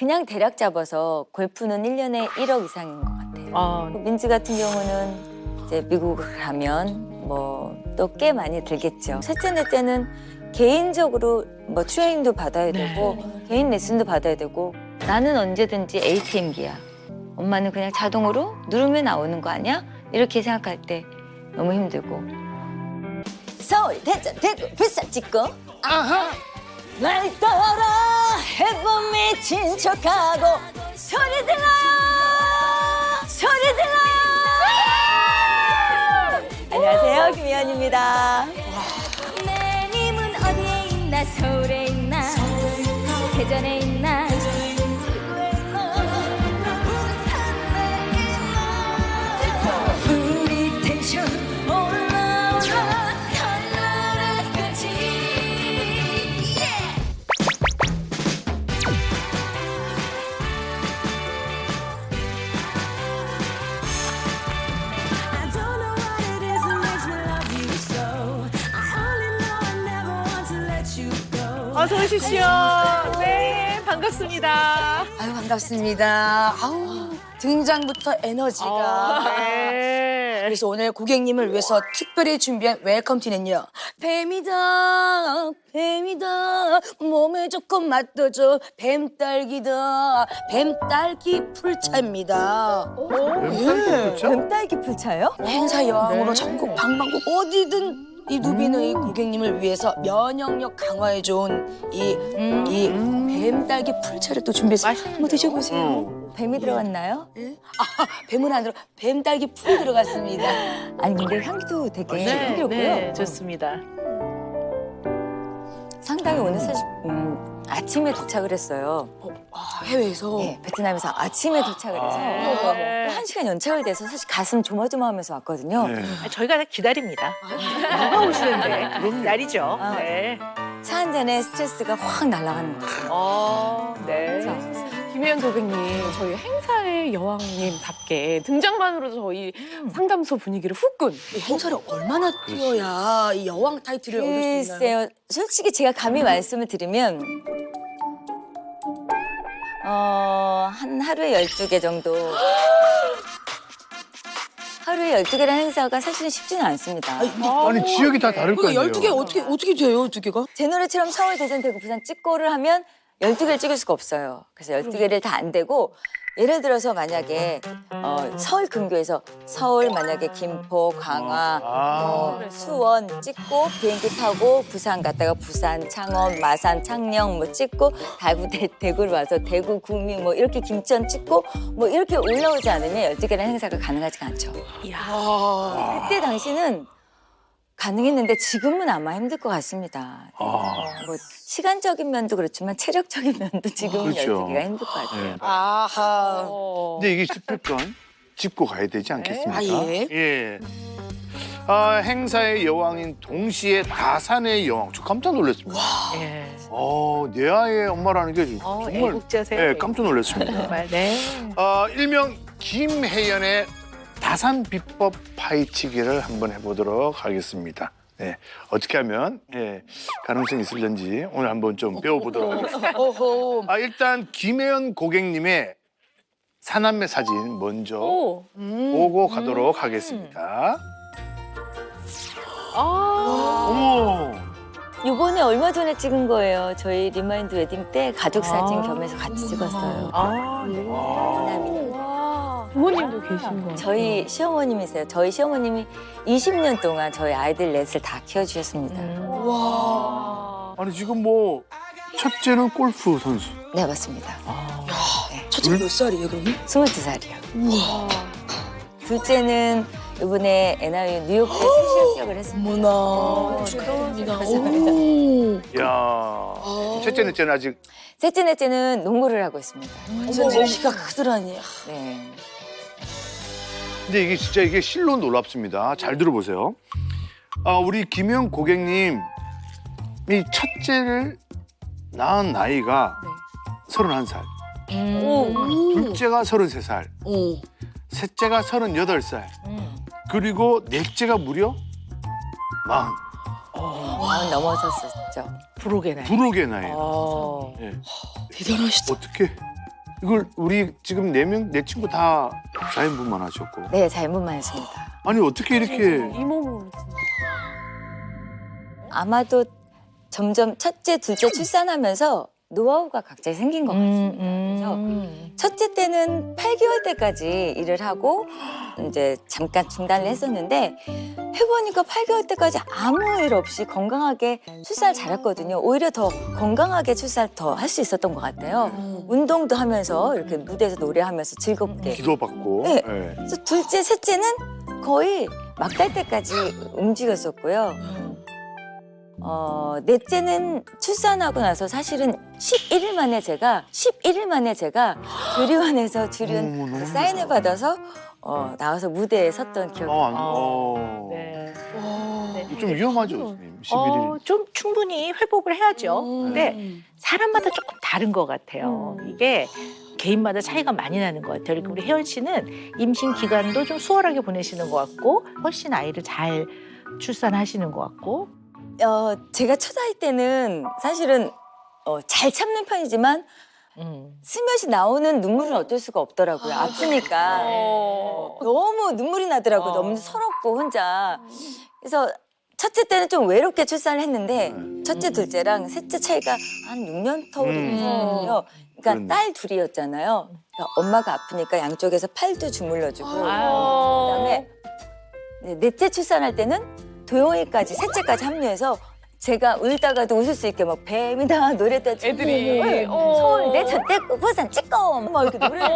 그냥 대략 잡아서 골프는 1년에 1억 이상인 것 같아요. 민지 같은 경우는 이제 미국을 가면 뭐 또 꽤 많이 들겠죠. 셋째, 넷째는 개인적으로 뭐 트레이닝도 받아야 되고 개인 레슨도 받아야 되고 나는 언제든지 ATM기야. 엄마는 그냥 자동으로 누르면 나오는 거 아니야? 이렇게 생각할 때 너무 힘들고. 서울, 대전, 대구, 부산 찍고 날 따라 해본 미친 척하고 소리 질러요! 소리 질러요! 안녕하세요, 김희연입니다. 내 님은 어디에 있나 서울에 있나 대전에 있나 우리 텐션 올라올라 달라라 끝이 I don't know what it is that makes me love you so. I only know I never want to let you go. 어서 오십시오. 네, 반갑습니다. 아유 반갑습니다. 아우 등장부터 에너지가. 네. 그래서 오늘 고객님을 위해서 특별히 준비한 웰컴티는요. 뱀이다, 뱀이다, 몸에 조금 맞춰줘. 뱀딸기다, 뱀딸기 풀차입니다. 뱀딸기 풀차요? 행사 여왕으로 전국 방방곡 어디든 이 누비는 이 고객님을 위해서 면역력 강화에 좋은 이 뱀딸기 풀차를 또 준비했어요. 한번 드셔보세요. 뱀이 들어갔나요? 아, 뱀은 안 들어, 뱀딸기 풀이 들어갔습니다. 아니 근데 향기도 되게 네, 향기롭고요. 네, 좋습니다. 상당히 오늘 사실 아침에 도착을 했어요. 해외에서. 네, 베트남에서 아침에 도착을 해서 네. 1시간 연착을 돼서 사실 가슴 조마조마하면서 왔거든요. 저희가 다 기다립니다. 누가 오시는데 기다리죠. 아. 네. 차 한 잔에 스트레스가 확 날아가는 것 같아요. 네. 김혜연 고객님, 저희 행사의 여왕님답게 등장만으로도 저희 상담소 분위기를 후끈. 이 행사를 얼마나 뛰어야 이 여왕 타이틀을 얻을 수 있나요? 글쎄요. 솔직히 제가 감히 말씀을 드리면 한 하루에 12개 정도. 하루에 12개라는 행사가 사실은 쉽지는 않습니다. 아니 지역이 다 다를 거 그러니까 아니에요. 12개 어떻게 돼요, 12개가? 제 노래처럼 서울, 대전, 대구, 부산 찍고를 하면 12개를 찍을 수가 없어요. 그래서 12개를 다 안 되고 예를 들어서 만약에 서울 근교에서 서울 만약에 김포, 강화, 수원 찍고 비행기 타고 부산 갔다가 부산, 창원, 마산, 창녕 뭐 찍고 대구를 와서 대구, 구미 뭐 이렇게 김천 찍고 뭐 이렇게 올라오지 않으면 12개라는 행사가 가능하지가 않죠. 그때 당시는 가능했는데 지금은 아마 힘들 것 같습니다. 뭐 시간적인 면도 그렇지만 체력적인 면도 지금은 그렇죠. 12개가 힘들 것 같아요. 네. 아하. 근데 이게 싶을 건 짚고 가야 되지 않겠습니까? 아, 예? 예. 행사의 여왕인 동시에 다산의 여왕. 저 깜짝 놀랐습니다. 예. 내 아이의 엄마라는 게 정말 애국자세요. 예, 깜짝 놀랐습니다. 정말, 네. 일명 김혜연의 다산 비법 파헤치기를 한번 해보도록 하겠습니다. 네, 어떻게 하면 가능성이 있을런지 오늘 한번 좀 배워보도록 하겠습니다. 어허. 일단 김혜연 고객님의 사남매 사진 먼저 보고 가도록 하겠습니다. 어머, 요번에 얼마 전에 찍은 거예요. 저희 리마인드 웨딩 때 가족 사진 겸해서 같이 찍었어요. 미남이. 부모님도 계신 거예요. 저희 시어머님이세요. 저희 시어머님이 20년 동안 저희 아이들 넷을 다 키워주셨습니다. 아니 지금 뭐 첫째는 골프 선수, 네, 맞습니다. 첫째 몇 살이에요, 그러면? 22살이요. 둘째는 이번에 NIU 뉴욕대 세시 합격을 했습니다. 어머나. 축하합니다. 오. 야, 셋째 넷째는 아직 셋째, 넷째는 농구를 하고 있습니다. 완전 키가 크더라니. 네. 근데 이게 진짜 이게 실로 놀랍습니다. 잘 들어보세요. 우리 김혜연 고객님 이 첫째를 낳은 나이가 31살, 둘째가 33살, 오. 셋째가 38살, 그리고 넷째가 무려 40. 넘어섰었죠. 부록의 나이. 부록의 나이에요. 예. 대단하시다. 어떻게 이걸 우리 지금 4명, 내 친구 다 자연분만 하셨고. 네, 잘못만 했습니다. 아니 어떻게 이렇게 이 몸으로. 아마도 점점 첫째, 둘째 출산하면서 노하우가 각자 생긴 것 같습니다. 그래서 첫째 때는 8개월 때까지 일을 하고 이제 잠깐 중단을 했었는데 해보니까 8개월 때까지 아무 일 없이 건강하게 출산을 잘했거든요. 오히려 더 건강하게 출산을 더 할 수 있었던 것 같아요. 운동도 하면서 이렇게 무대에서 노래하면서 즐겁게. 기도받고. 네. 예. 그래서 둘째, 셋째는 거의 막달 때까지 움직였었고요. 넷째는 출산하고 나서 사실은 11일 만에 제가 조리원에서 주련 어머, 너무 사인을 받아서 나와서 무대에 섰던 기억이 나요. 네. 좀 위험하죠, 선생님. 11일. 좀 충분히 회복을 해야죠. 근데 사람마다 조금 다른 것 같아요. 이게 개인마다 차이가 많이 나는 것 같아요. 그리고 우리 혜연 씨는 임신 기간도 좀 수월하게 보내시는 것 같고 훨씬 아이를 잘 출산하시는 것 같고. 제가 첫 아이 때는 사실은 잘 참는 편이지만 스며시 나오는 눈물은 어쩔 수가 없더라고요. 아프니까. 너무 눈물이 나더라고요. 너무 서럽고 혼자. 그래서 첫째 때는 좀 외롭게 출산을 했는데 첫째, 둘째랑 셋째 차이가 한 6년 터울이거든요. 그러니까 그렇네. 딸 둘이었잖아요. 그러니까 엄마가 아프니까 양쪽에서 팔도 주물러주고 그다음에 넷째 출산할 때는 도영이까지 셋째까지 합류해서 제가 울다가도 웃을 수 있게 막 뱀이다 노래다 애들이. 서울대 저때 부산 찍고 막 이렇게 노래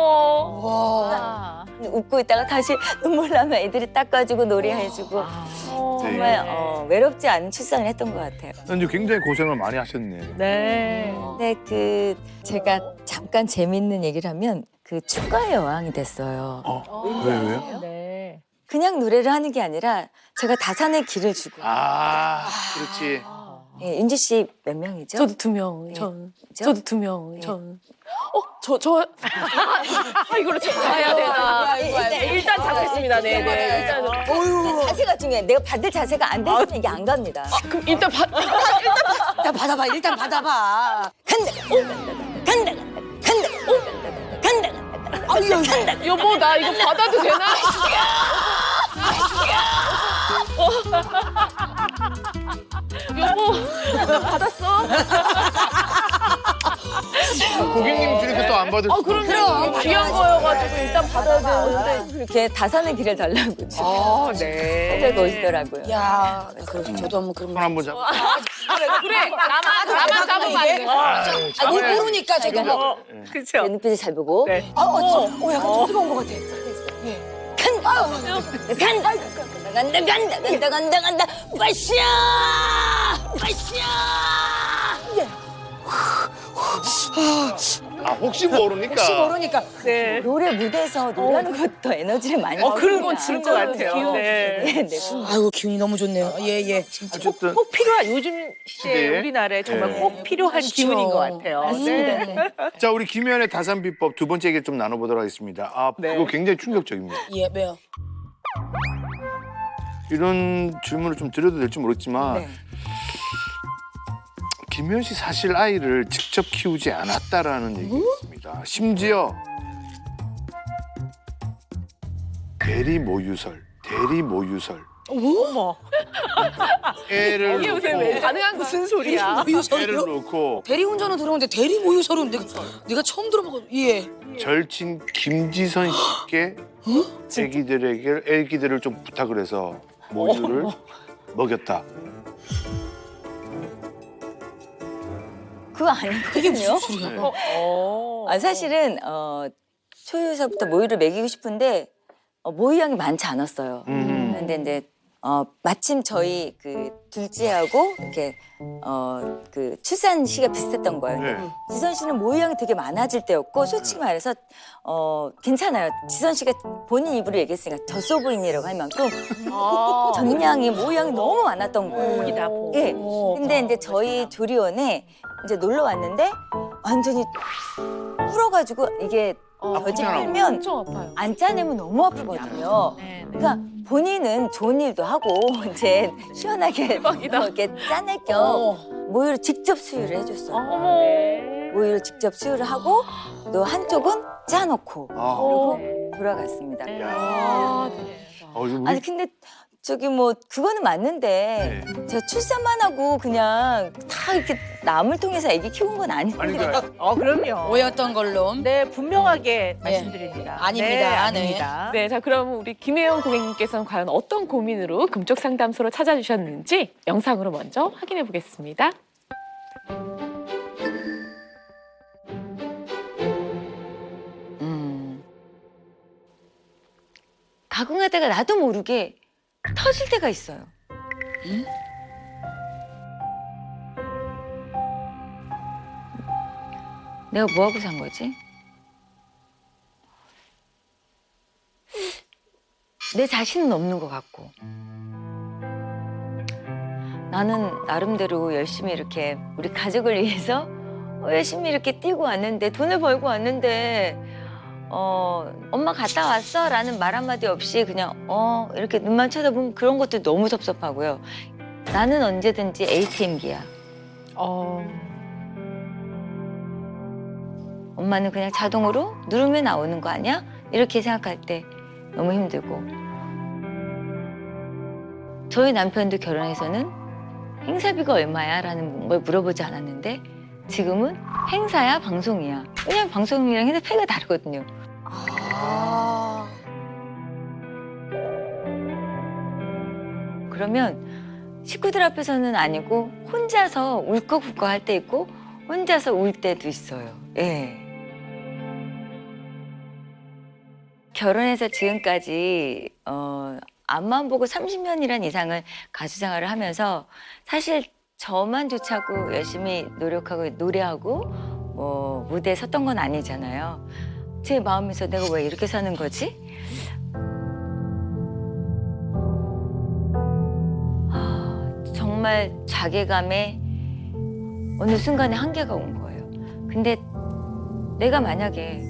웃고 있다가 다시 눈물 나면 애들이 닦아주고 노래해주고 정말 외롭지 않은 출산을 했던 것 같아요. 근데 굉장히 고생을 많이 하셨네. 네. 근데 제가 잠깐 재밌는 얘기를 하면 축가의 여왕이 됐어요. 왜요? 네. 그냥 노래를 하는 게 아니라 제가 다산의 길을 주고 그렇지. 예, 윤지 씨 몇 명이죠? 저도 2명. 네. 저도 2명. 이걸로 가야 되나? 일단 잡겠습니다. 네, 네. 일단. 자세가 중요해. 내가 받을 자세가 안 됐으면 이게 안 갑니다. 그럼 일단 일단 받아봐. 간다. 여보 나 이거 받아도 되나? 여보 받았어? 고객님 주니까 또 안 받을 수 그럼 귀한 거여가지고 일단 받아야 되는데. 그렇게 다산의 길을 달라고 지금 네. 서재가 오시더라고요. 야, 저도 한번 그럼. 손 한번 잡고. 그래 나만 잡으면 안 돼. 모르니까 제가. 그렇죠. 내 눈빛을 잘 보고 네. 약간 좀 온것 같아. 간다. 빠샤. 혹시 모르니까. 네. 노래 무대에서 노래하는 것도 에너지를 많이 그런 건 줍니다. 주는 것 같아요. 귀여워. 네. 네. 아이고 기운이 너무 좋네요. 예. 어쨌든 꼭 필요한 요즘 시대 시대에? 우리나라에 정말 네. 꼭 필요한 기운인 것 같아요. 네. 자 우리 김혜연의 다산 비법 두 번째 얘기 좀 나눠보도록 하겠습니다. 네. 이거 굉장히 충격적입니다. 예, 왜요? 이런 질문을 좀 드려도 될지 모르겠지만 네. 김혜연 씨 사실 아이를 직접 키우지 않았다라는 얘기가 있습니다. 심지어 대리 모유설. 어머. 애를 이게 요새 왜 가능한 무슨 소리야? 애를 놓고 대리운전은 들어오는데 대리 모유설은 내가 처음 들어보고 예. 절친 김지선 씨께 애기들을 좀 부탁을 해서 모유를 먹였다. 그거 아니거든요. 사실은 초유서부터 모유를 먹이고 싶은데 모유양이 많지 않았어요. 근데 이제 마침 저희 그 둘째하고 이렇게 그 출산 시기가 비슷했던 거예요. 네. 지선 씨는 모유양이 되게 많아질 때였고 솔직히 말해서 괜찮아요. 지선 씨가 본인 입으로 얘기했으니까 젖소 부인이라고 할 만큼 전량이 모유양이 너무 많았던 거예요. 복이다, 복. 예. 근데 이제 저희 조리원에 이제 놀러 왔는데 완전히 풀어가지고 이게 젖이 아프잖아. 풀면 엄청 아파요. 안 짜내면 너무 아프거든요. 네. 그러니까 본인은 좋은 일도 하고 이제 시원하게 이렇게 짜낼 겸 모유를 직접 수유를 해줬어요. 어머. 오히려 직접 수유를 하고 또 한쪽은 짜놓고 돌아갔습니다. 야. 이거 아니 근데 저기 뭐 그거는 맞는데 제가 출산만 하고 그냥 다 이렇게 남을 통해서 아기 키운 건 아닌데. 아니 그러니까 그럼요. 오였던 걸로. 네, 분명하게 말씀드립니다. 아닙니다. 네, 네. 아닙니다. 네, 자 그럼 우리 김혜영 고객님께서는 과연 어떤 고민으로 금쪽 상담소로 찾아주셨는지 영상으로 먼저 확인해 보겠습니다. 가공하다가 나도 모르게 터질 때가 있어요. 내가 뭐 하고 산 거지? 내 자신은 없는 것 같고. 나는 나름대로 열심히 이렇게 우리 가족을 위해서 열심히 이렇게 뛰고 왔는데 돈을 벌고 왔는데 엄마 갔다 왔어? 라는 말 한마디 없이 그냥 이렇게 눈만 쳐다보면 그런 것도 너무 섭섭하고요. 나는 언제든지 ATM기야. 엄마는 그냥 자동으로 누르면 나오는 거 아니야? 이렇게 생각할 때 너무 힘들고. 저희 남편도 결혼해서는 행사비가 얼마야? 라는 걸 물어보지 않았는데 지금은 행사야? 방송이야? 왜냐면 방송이랑 행사비가 다르거든요. 그러면 식구들 앞에서는 아니고 혼자서 울컥울컥 할 때 있고 혼자서 울 때도 있어요. 예. 결혼해서 지금까지 앞만 보고 30년이란 이상을 가수 생활을 하면서 사실 저만 좋자고 열심히 노력하고 노래하고 뭐 무대에 섰던 건 아니잖아요. 제 마음에서 내가 왜 이렇게 사는 거지? 정말 자괴감에 어느 순간에 한계가 온 거예요. 근데 내가 만약에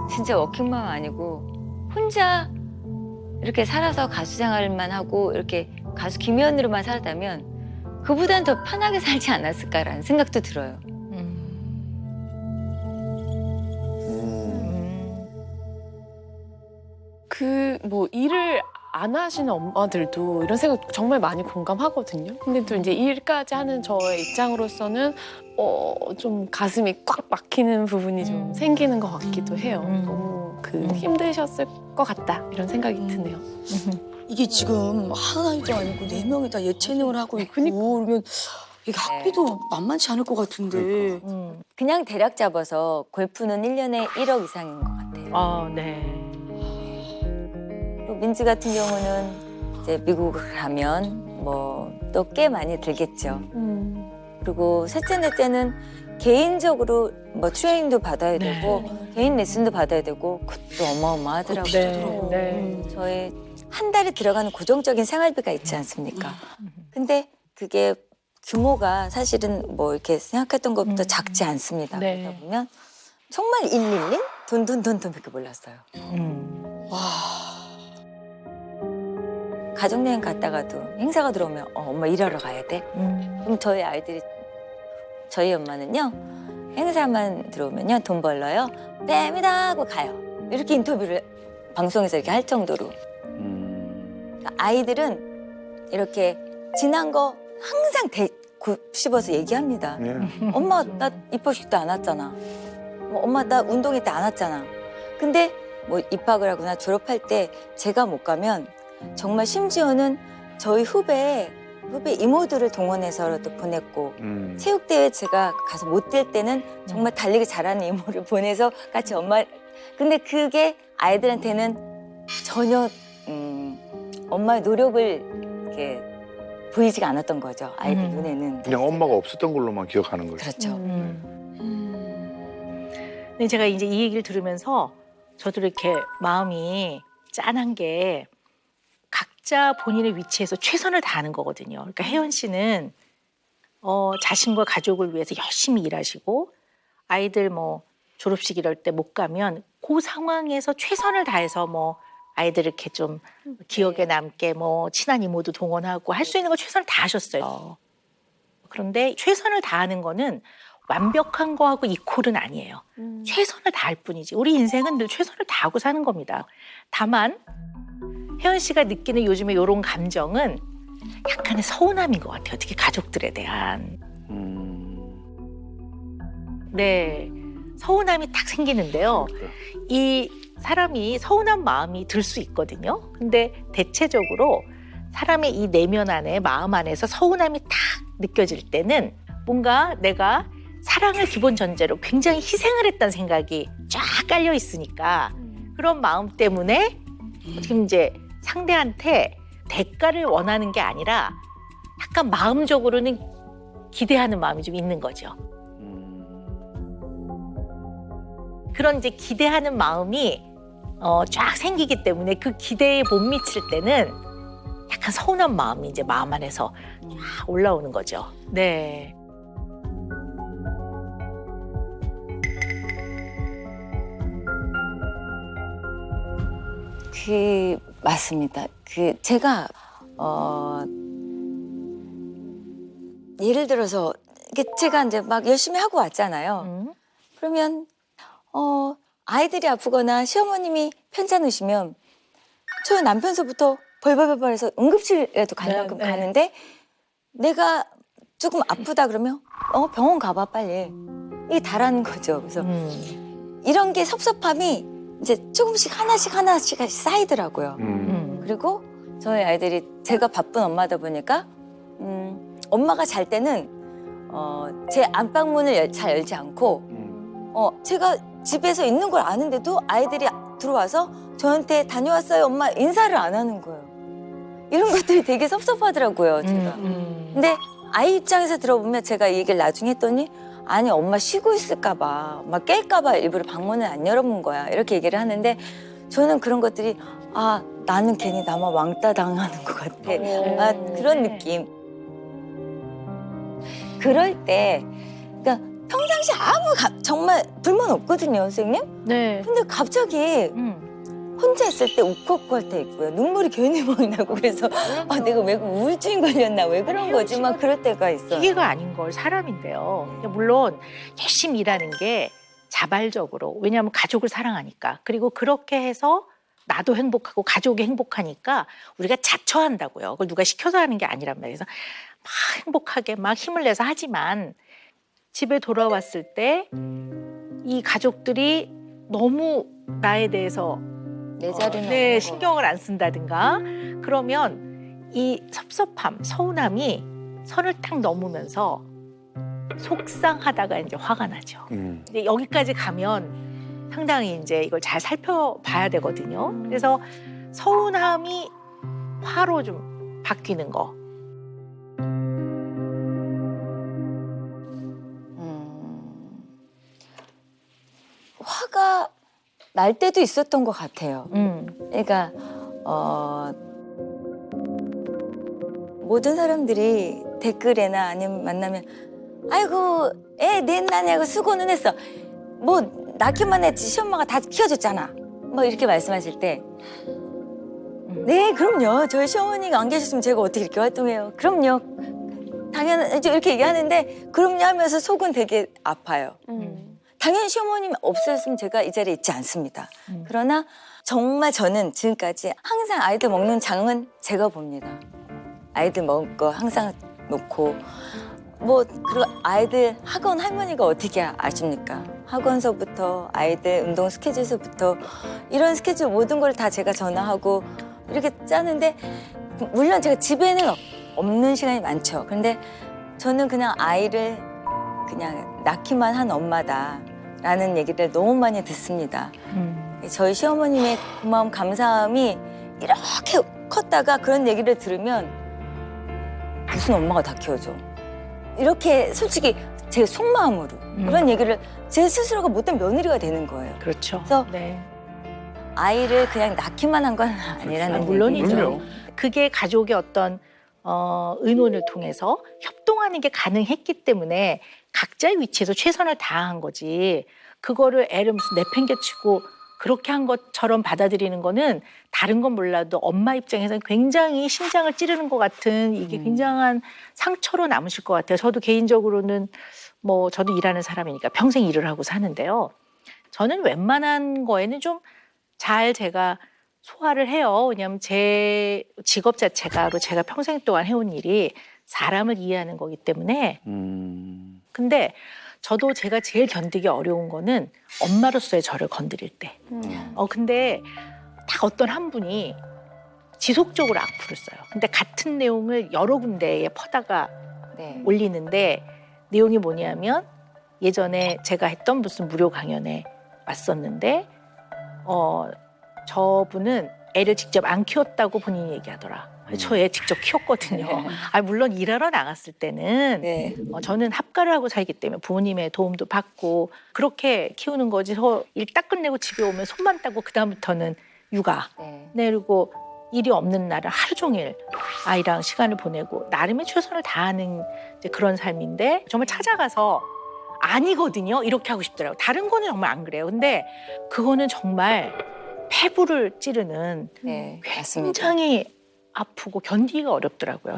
진짜 워킹맘 아니고 혼자 이렇게 살아서 가수 생활만 하고 이렇게 가수 김희연으로만 살았다면 그보단 더 편하게 살지 않았을까라는 생각도 들어요. 그 뭐 일을 안 하시는 엄마들도 이런 생각 정말 많이 공감하거든요. 근데 또 이제 일까지 하는 저의 입장으로서는 좀 가슴이 꽉 막히는 부분이 좀 생기는 것 같기도 해요. 너무 힘드셨을 것 같다 이런 생각이 드네요. 이게 지금 하나도 아니고 4명이 다 예체능을 하고 있고 그러면 이게 학비도 만만치 않을 것 같은데. 그냥 대략 잡아서 골프는 1년에 1억 이상인 것 같아요. 네. 민지 같은 경우는 이제 미국을 가면 뭐 또 꽤 많이 들겠죠. 그리고 셋째, 넷째는 개인적으로 뭐 트레이닝도 받아야 되고 개인 레슨도 받아야 되고 그것도 어마어마하더라고요. 저희 한 달에 들어가는 고정적인 생활비가 있지 않습니까? 근데 그게 규모가 사실은 뭐 이렇게 생각했던 것보다 작지 않습니다. 그러다 보면 정말 111? 돈 밖에 몰랐어요. 가족여행 갔다가도 행사가 들어오면 엄마 일하러 가야 돼? 그럼 저희 아이들이 저희 엄마는요 행사만 들어오면요 돈 벌러요 땜이다 하고 가요. 이렇게 인터뷰를 방송에서 이렇게 할 정도로 그러니까 아이들은 이렇게 지난 거 항상 곱씹어서 얘기합니다. 엄마 나 입학식 때 안 왔잖아. 뭐, 엄마 나 운동회 때 안 왔잖아. 근데 뭐 입학을 하거나 졸업할 때 제가 못 가면 정말 심지어는 저희 후배 이모들을 동원해서라도 보냈고 체육대회 제가 가서 못 뛸 때는 정말 달리기 잘하는 이모를 보내서 같이 엄마 근데 그게 아이들한테는 전혀 엄마의 노력을 이렇게 보이지가 않았던 거죠. 아이들 눈에는. 그냥 엄마가 없었던 걸로만 기억하는 거예요. 그렇죠. 근데 제가 이제 이 얘기를 들으면서 저도 이렇게 마음이 짠한 게 각자 본인의 위치에서 최선을 다하는 거거든요. 그러니까 혜연 씨는 자신과 가족을 위해서 열심히 일하시고 아이들 뭐 졸업식 이럴 때 못 가면 그 상황에서 최선을 다해서 뭐 아이들 이렇게 좀 기억에 남게 뭐 친한 이모도 동원하고 할 수 있는 거 최선을 다하셨어요. 그런데 최선을 다하는 거는 완벽한 거하고 이퀄은 아니에요. 최선을 다할 뿐이지. 우리 인생은 늘 최선을 다하고 사는 겁니다. 다만 혜연 씨가 느끼는 요즘에 이런 감정은 약간의 서운함인 것 같아요. 특히 가족들에 대한. 네, 서운함이 딱 생기는데요. 이 사람이 서운한 마음이 들 수 있거든요. 근데 대체적으로 사람의 이 내면 안에, 마음 안에서 서운함이 딱 느껴질 때는 뭔가 내가 사랑을 기본 전제로 굉장히 희생을 했다는 생각이 쫙 깔려 있으니까 그런 마음 때문에 지금 이제 상대한테 대가를 원하는 게 아니라 약간 마음적으로는 기대하는 마음이 좀 있는 거죠. 그런 이제 기대하는 마음이 쫙 생기기 때문에 그 기대에 못 미칠 때는 약간 서운한 마음이 이제 마음 안에서 쫙 올라오는 거죠. 네. 맞습니다. 제가 예를 들어서 이게 제가 이제 막 열심히 하고 왔잖아요. 그러면 아이들이 아프거나 시어머님이 편찮으시면 저희 남편서부터 벌벌벌벌해서 응급실에도 갈 만큼 가는데 내가 조금 아프다 그러면 병원 가봐 빨리. 이게 다라는 거죠. 그래서 이런 게 섭섭함이 이제 조금씩 하나씩 쌓이더라고요. 그리고 저희 아이들이 제가 바쁜 엄마다 보니까 엄마가 잘 때는 제 안방문을 잘 열지 않고 제가 집에서 있는 걸 아는데도 아이들이 들어와서 저한테 다녀왔어요 엄마 인사를 안 하는 거예요. 이런 것들이 되게 섭섭하더라고요 제가. 근데 아이 입장에서 들어보면 제가 이 얘기를 나중에 했더니 아니 엄마 쉬고 있을까 봐 엄마 깰까 봐 일부러 방문을 안 열어본 거야 이렇게 얘기를 하는데 저는 그런 것들이 나는 괜히 나만 왕따 당하는 것 같아. 그런 느낌. 그럴 때 그러니까 평상시 아무 정말 불만 없거든요 선생님. 네. 근데 갑자기 혼자 있을 때 우컥 할 때 있고요. 눈물이 괜히 막 나고 그래서 내가 왜 우울증 걸렸나 왜 그런 거지 막 그럴 때가 있어요. 기계가 아닌 걸 사람인데요. 물론 열심히 일하는 게 자발적으로 왜냐하면 가족을 사랑하니까 그리고 그렇게 해서 나도 행복하고 가족이 행복하니까 우리가 자처한다고요. 그걸 누가 시켜서 하는 게 아니란 말이에요. 그래서 막 행복하게 막 힘을 내서 하지만 집에 돌아왔을 때 이 가족들이 너무 나에 대해서 내 자리는 네, 신경을 안 쓴다든가 그러면 이 섭섭함, 서운함이 선을 딱 넘으면서 속상하다가 이제 화가 나죠. 이제 여기까지 가면 상당히 이제 이걸 잘 살펴봐야 되거든요. 그래서 서운함이 화로 좀 바뀌는 거. 화가 날 때도 있었던 것 같아요. 그러니까 모든 사람들이 댓글에나 아니면 만나면 아이고 애 넷나냐고 수고는 했어. 뭐 낳기만 했지 시엄마가 다 키워줬잖아. 뭐 이렇게 말씀하실 때 네 그럼요. 저희 시어머니가 안 계셨으면 제가 어떻게 이렇게 활동해요. 그럼요. 당연하죠. 이렇게 얘기하는데 그럼요 하면서 속은 되게 아파요. 당연히 시어머님이 없었으면 제가 이 자리에 있지 않습니다. 그러나 정말 저는 지금까지 항상 아이들 먹는 장은 제가 봅니다. 아이들 먹을 거 항상 놓고 그리고 아이들 학원 할머니가 어떻게 아십니까? 학원서부터 아이들 운동 스케줄서부터 이런 스케줄 모든 걸 다 제가 전화하고 이렇게 짜는데 물론 제가 집에는 없는 시간이 많죠. 근데 저는 그냥 아이를 그냥 낳기만 한 엄마다라는 얘기를 너무 많이 듣습니다. 저희 시어머님의 고마움 감사함이 이렇게 컸다가 그런 얘기를 들으면 무슨 엄마가 다 키워줘. 이렇게 솔직히 제 속마음으로 그런 얘기를 제 스스로가 못된 며느리가 되는 거예요. 그렇죠. 그래서 네. 아이를 그냥 낳기만 한 건 아니라는 물론이죠. 그럼요. 그게 가족의 어떤 의논을 통해서 협동하는 게 가능했기 때문에 각자의 위치에서 최선을 다한 거지. 그거를 애를 무슨 내팽개치고 그렇게 한 것처럼 받아들이는 거는 다른 건 몰라도 엄마 입장에서는 굉장히 심장을 찌르는 것 같은 이게 굉장한 상처로 남으실 것 같아요. 저도 개인적으로는 뭐 저도 일하는 사람이니까 평생 일을 하고 사는데요. 저는 웬만한 거에는 좀 잘 제가 소화를 해요. 왜냐하면 제 직업 자체가 제가 평생 동안 해온 일이 사람을 이해하는 거기 때문에. 근데 저도 제가 제일 견디기 어려운 거는 엄마로서의 저를 건드릴 때. 근데 딱 어떤 한 분이 지속적으로 악플을 써요. 근데 같은 내용을 여러 군데에 퍼다가 네. 올리는데 내용이 뭐냐면 예전에 제가 했던 무슨 무료 강연에 왔었는데 저분은 애를 직접 안 키웠다고 본인이 얘기하더라. 저 애 직접 키웠거든요. 물론 일하러 나갔을 때는 네. 저는 합가를 하고 살기 때문에 부모님의 도움도 받고 그렇게 키우는 거지. 일 딱 끝내고 집에 오면 손만 닦고 그다음부터는 육아. 네. 네, 그리고 일이 없는 날은 하루 종일 아이랑 시간을 보내고 나름의 최선을 다하는 이제 그런 삶인데 정말 찾아가서 아니거든요. 이렇게 하고 싶더라고요. 다른 거는 정말 안 그래요. 근데 그거는 정말 폐부를 찌르는 네. 맞습니다. 굉장히 아프고 견디기가 어렵더라고요.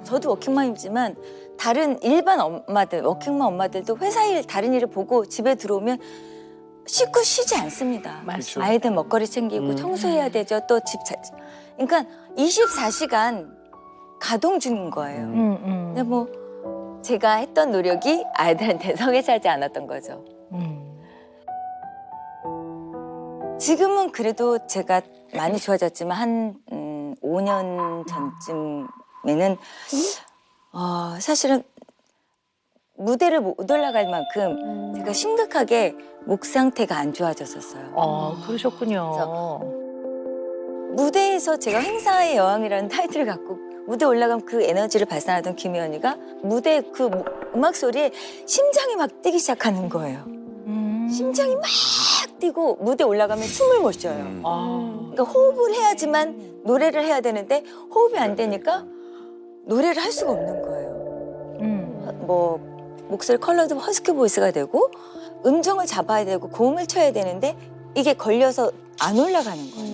저도 워킹맘이지만 다른 일반 엄마들, 워킹맘 엄마들도 회사 일, 다른 일을 보고 집에 들어오면 씻고 쉬지 않습니다. 맞습니다. 아이들 먹거리 챙기고 청소해야 되죠. 또 집 그러니까 24시간 가동 중인 거예요. 근데 뭐 제가 했던 노력이 아이들한테 성에 차지 않았던 거죠. 지금은 그래도 제가 많이 좋아졌지만 한 5년 전쯤에는 사실은 무대를 못 올라갈 만큼 제가 심각하게 목 상태가 안 좋아졌었어요. 그러셨군요. 무대에서 제가 행사의 여왕이라는 타이틀을 갖고 무대 올라가면 그 에너지를 발산하던 김혜연이가 무대 그 음악 소리에 심장이 막 뛰기 시작하는 거예요. 심장이 막 뛰고 무대 올라가면 숨을 못 쉬어요. 그러니까 호흡을 해야지만 노래를 해야 되는데 호흡이 안 되니까 노래를 할 수가 없는 거예요. 뭐 목소리 컬러도 허스키 보이스가 되고 음정을 잡아야 되고 고음을 쳐야 되는데 이게 걸려서 안 올라가는 거예요.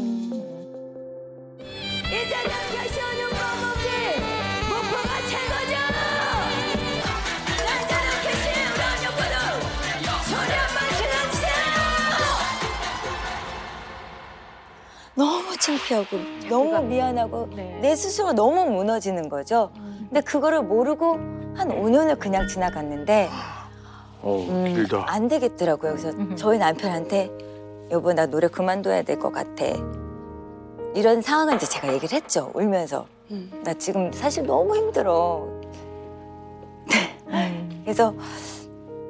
이제 다시 오는 거북이 목표가 최고죠. 남자답게 시우런 욕구도 소리 한번 질러주세요. 너무 창피하고 너무 미안하고 네. 내 스스로가 너무 무너지는 거죠. 근데 그거를 모르고 한 5년을 그냥 지나갔는데 길다. 안 되겠더라고요. 그래서 저희 남편한테 여보 나 노래 그만둬야 될 것 같아. 이런 상황을 이제 제가 얘기를 했죠. 울면서. 나 지금 사실 너무 힘들어. 그래서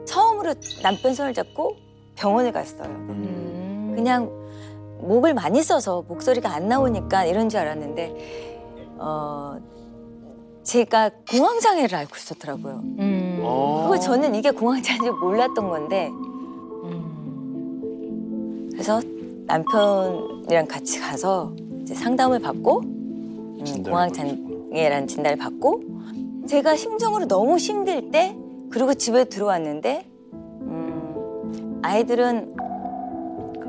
처음으로 남편 손을 잡고 병원을 갔어요. 그냥 목을 많이 써서 목소리가 안 나오니까 이런 줄 알았는데 제가 공황장애를 앓고 있었더라고요. 그걸 저는 이게 공황장애인지 몰랐던 건데 그래서 남편이랑 같이 가서 이제 상담을 받고 공황장애라는 진단을 받고 제가 심정으로 너무 힘들 때 그리고 집에 들어왔는데 아이들은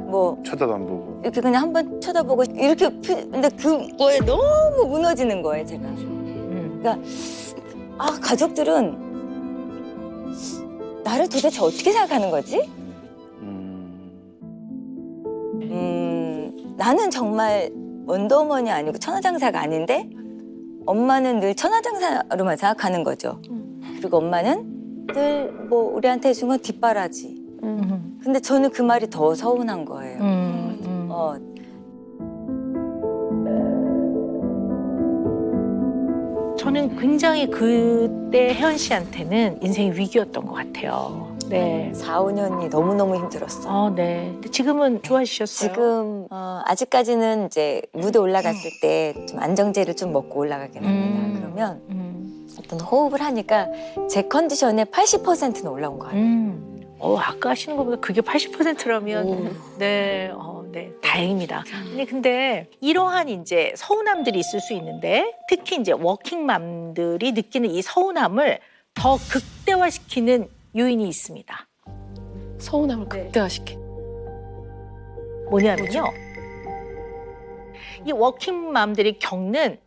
뭐 쳐다도 안 보고. 이렇게 그냥 한번 쳐다보고 이렇게 근데 그거에 너무 무너지는 거예요 제가. 그러니까 가족들은 나를 도대체 어떻게 생각하는 거지? 나는 정말 원더우먼이 아니고 천하장사가 아닌데 엄마는 늘 천하장사로만 생각하는 거죠. 그리고 엄마는 늘 뭐 우리한테 해준 건 뒷바라지. 근데 저는 그 말이 더 서운한 거예요. 저는 굉장히 그때 혜연 씨한테는 인생의 위기였던 것 같아요. 네. 4, 5년이 너무너무 힘들었어요. 네. 근데 지금은 좋아지셨어요? 지금 아직까지는 이제 무대 올라갔을 때 좀 안정제를 좀 먹고 올라가긴 합니다. 그러면 어떤 호흡을 하니까 제 컨디션의 80%는 올라온 것 같아요. 아까 하시는 것보다 그게 80%라면 네, 네, 다행입니다. 근데 이러한 이제 서운함들이 있을 수 있는데 특히 이제 워킹맘들이 느끼는 이 서운함을 더 극대화시키는 요인이 있습니다. 서운함을 극대화시킨. 뭐냐면요. 이 워킹맘들이 겪는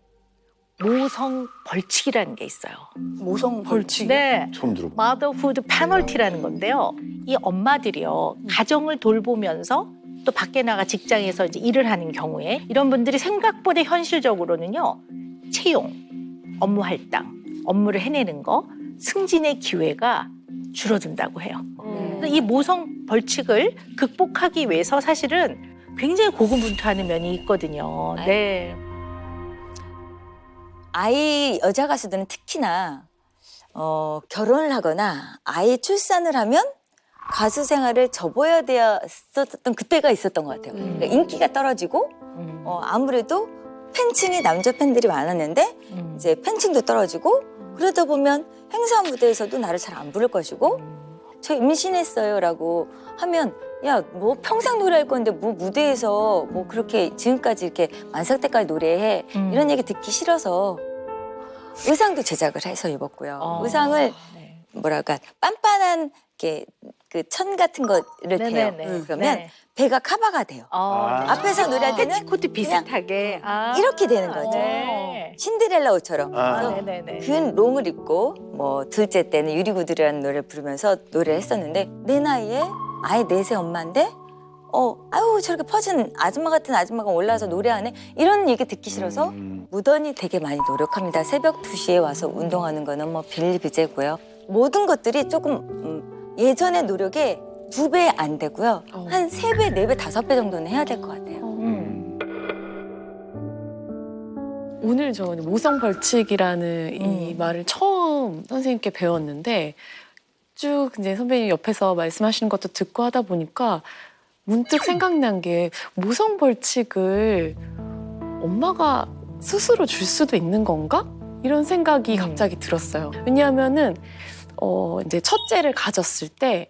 모성 벌칙이라는 게 있어요. 모성 벌칙. 네. 처음 들어봐. 마더후드 페널티라는 건데요. 이 엄마들이요, 가정을 돌보면서 또 밖에 나가 직장에서 이제 일을 하는 경우에 이런 분들이 생각보다 현실적으로는요, 채용, 업무 할당, 업무를 해내는 거, 승진의 기회가 줄어든다고 해요. 그래서 이 모성 벌칙을 극복하기 위해서 사실은 굉장히 고군분투하는 면이 있거든요. 네. 아이 여자 가수들은 특히나 결혼을 하거나 아이 출산을 하면 가수 생활을 접어야 되었었던 그때가 있었던 것 같아요. 그러니까 인기가 떨어지고 아무래도 팬층이 남자 팬들이 많았는데 이제 팬층도 떨어지고 그러다 보면 행사 무대에서도 나를 잘 안 부를 것이고 저 임신했어요라고 하면 야 뭐 평생 노래할 건데 뭐 무대에서 뭐 그렇게 지금까지 이렇게 만삭 때까지 노래해 이런 얘기 듣기 싫어서 의상도 제작을 해서 입었고요. 의상을 네. 뭐랄까 빤빤한 이렇게 그 천 같은 거를 대요. 네네네. 그러면 네. 배가 카바가 돼요. 앞에서 노래할 때는 패치코트 비슷하게. 이렇게 되는 거죠. 네. 신데렐라 옷처럼. 그래서 네네네. 긴 롱을 입고 뭐 둘째 때는 유리구두라는 노래를 부르면서 노래를 했었는데 내 나이에 아예 4세 엄마인데 아유 저렇게 퍼진 아줌마 같은 아줌마가 올라와서 노래하네 이런 얘기 듣기 싫어서 무던히 되게 많이 노력합니다. 새벽 2시에 와서 운동하는 거는 뭐 빌리비제고요. 모든 것들이 조금 예전의 노력에 2배 안 되고요. 한 3배, 4배, 5배 정도는 해야 될 것 같아요. 오늘 저는 모성 벌칙이라는 이 말을 처음 선생님께 배웠는데 쭉 이제 선배님 옆에서 말씀하시는 것도 듣고 하다 보니까 문득 생각난 게 모성 벌칙을 엄마가 스스로 줄 수도 있는 건가? 이런 생각이 갑자기 들었어요. 왜냐하면은 이제 첫째를 가졌을 때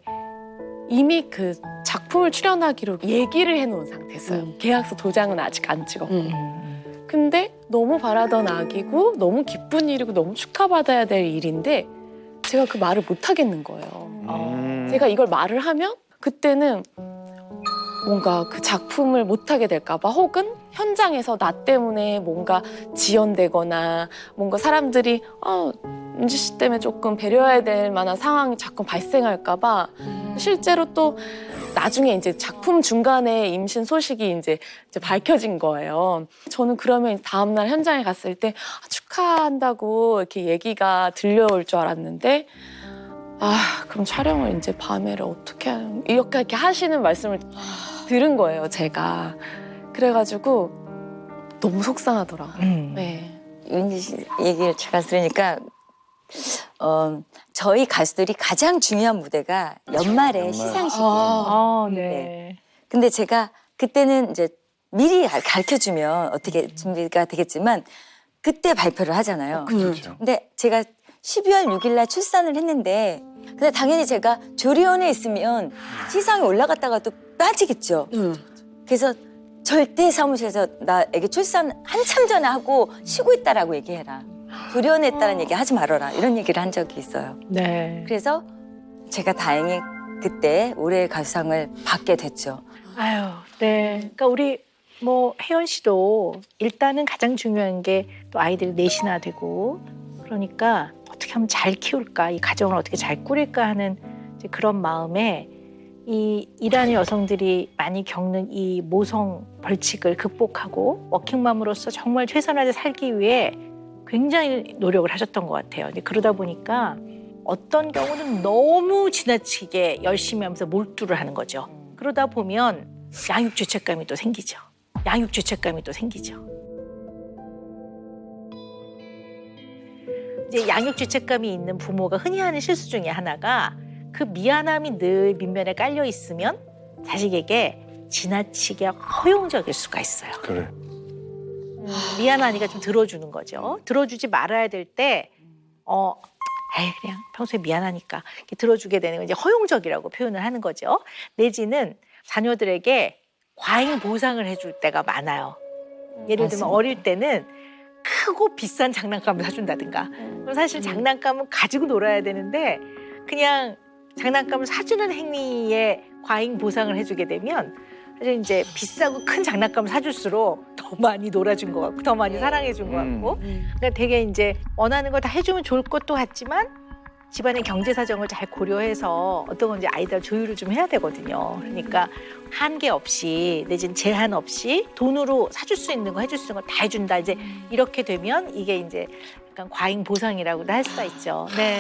이미 그 작품을 출연하기로 얘기를 해놓은 상태였어요. 계약서 도장은 아직 안 찍었고. 근데 너무 바라던 아기고 너무 기쁜 일이고 너무 축하받아야 될 일인데 제가 그 말을 못 하겠는 거예요. 제가 이걸 말을 하면 그때는 뭔가 그 작품을 못하게 될까 봐 혹은 현장에서 나 때문에 뭔가 지연되거나 뭔가 사람들이 은지 씨 때문에 조금 배려해야 될 만한 상황이 자꾸 발생할까 봐 실제로 또 나중에 이제 작품 중간에 임신 소식이 이제 밝혀진 거예요. 저는 그러면 다음날 현장에 갔을 때 축하한다고 이렇게 얘기가 들려올 줄 알았는데 그럼 촬영을 이제 밤에를 어떻게 이렇게 하시는 말씀을 들은 거예요, 제가. 그래가지고 너무 속상하더라고요. 네. 윤지 씨 얘기를 잠깐 들으니까 저희 가수들이 가장 중요한 무대가 연말에 시상식이에요. 네. 근데 제가 그때는 이제 미리 가르쳐주면 어떻게 준비가 되겠지만 그때 발표를 하잖아요. 그렇죠. 근데 제가 12월 6일 날 출산을 했는데 근데 당연히 제가 조리원에 있으면 시상에 올라갔다가 또 빠지겠죠. 그래서 절대 사무실에서 나 애기 출산 한참 전에 하고 쉬고 있다라고 얘기해라. 조리원에 있다는 얘기 하지 말아라. 이런 얘기를 한 적이 있어요. 네. 그래서 제가 다행히 그때 올해의 가수상을 받게 됐죠. 아유, 네. 그러니까 우리 뭐 혜연 씨도 일단은 가장 중요한 게 또 아이들이 넷이나 되고 그러니까 어떻게 하면 잘 키울까, 이 가정을 어떻게 잘 꾸릴까 하는 이제 그런 마음에 이 일하는 여성들이 많이 겪는 이 모성 벌칙을 극복하고 워킹맘으로서 정말 최선을 살기 위해 굉장히 노력을 하셨던 것 같아요. 근데 그러다 보니까 어떤 경우는 너무 지나치게 열심히 하면서 몰두를 하는 거죠. 그러다 보면 양육죄책감이 또 생기죠. 이제 양육죄책감이 있는 부모가 흔히 하는 실수 중에 하나가 그 미안함이 늘 밑면에 깔려 있으면 자식에게 지나치게 허용적일 수가 있어요. 그래. 미안하니까 좀 들어주는 거죠. 들어주지 말아야 될 때, 에이, 그냥 평소에 미안하니까 이렇게 들어주게 되는 건 이제 허용적이라고 표현을 하는 거죠. 내지는 자녀들에게 과잉 보상을 해줄 때가 많아요. 예를 들면 어릴 때는 크고 비싼 장난감을 사준다든가. 그럼 사실 장난감은 가지고 놀아야 되는데 그냥 장난감을 사주는 행위에 과잉 보상을 해주게 되면 사실 이제 비싸고 큰 장난감을 사줄수록 더 많이 놀아준 것 같고 더 많이 사랑해준 것 같고 그러니까 되게 이제 원하는 걸 다 해주면 좋을 것도 같지만 집안의 경제 사정을 잘 고려해서 어떤 건지 아이들 조율을 좀 해야 되거든요. 그러니까 한계 없이 내지는 제한 없이 돈으로 사줄 수 있는 거 해줄 수 있는 거 다 해준다. 이제 이렇게 되면 이게 이제 약간 과잉 보상이라고도 할 수가 있죠. 네.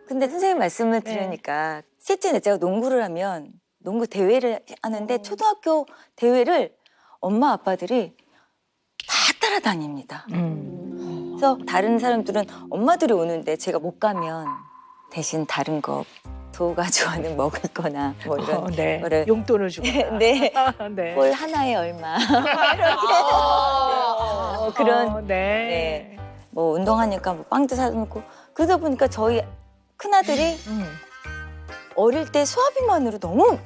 근데 선생님 말씀을 들으니까 셋째, 넷째가 농구를 하면 농구 대회를 하는데 초등학교 대회를 엄마 아빠들이 다 따라다닙니다. 그래서 다른 사람들은 엄마들이 오는데 제가 못 가면 대신 다른 거 도가 좋아하는 먹을 거나 뭐 이런 네. 거를 용돈을 주고. 네. 네. 볼 하나에 얼마 이렇게 그런 네. 뭐 운동하니까 뭐 빵도 사놓고 그러다 보니까 저희 큰아들이 어릴 때 소화비만으로 너무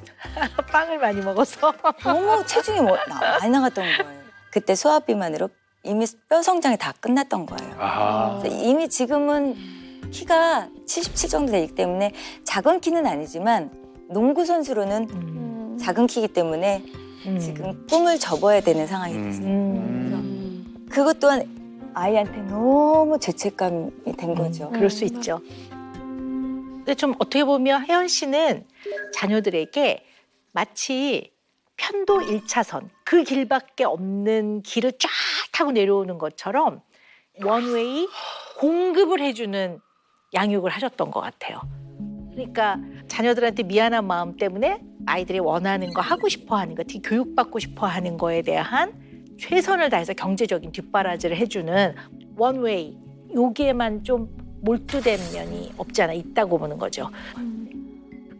빵을 많이 먹어서. 체중이 많이 나갔던 거예요. 그때 소화비만으로 이미 뼈 성장이 다 끝났던 거예요. 아하. 그래서 이미 지금은 키가 77 정도 되기 때문에 작은 키는 아니지만 농구 선수로는 작은 키이기 때문에 지금 꿈을 접어야 되는 상황이 됐어요. 그것 또한 아이한테 너무 죄책감이 된 거죠. 그럴 수 있죠. 근데 좀 어떻게 보면 혜연 씨는 자녀들에게 마치 편도 1차선 그 길밖에 없는 길을 쫙 타고 내려오는 것처럼 원웨이 공급을 해주는 양육을 하셨던 것 같아요. 그러니까 자녀들한테 미안한 마음 때문에 아이들이 원하는 거 하고 싶어 하는 거, 특히 교육받고 싶어 하는 거에 대한 최선을 다해서 경제적인 뒷바라지를 해주는 원웨이 여기에만 좀 몰두된 면이 없지 않아 있다고 보는 거죠.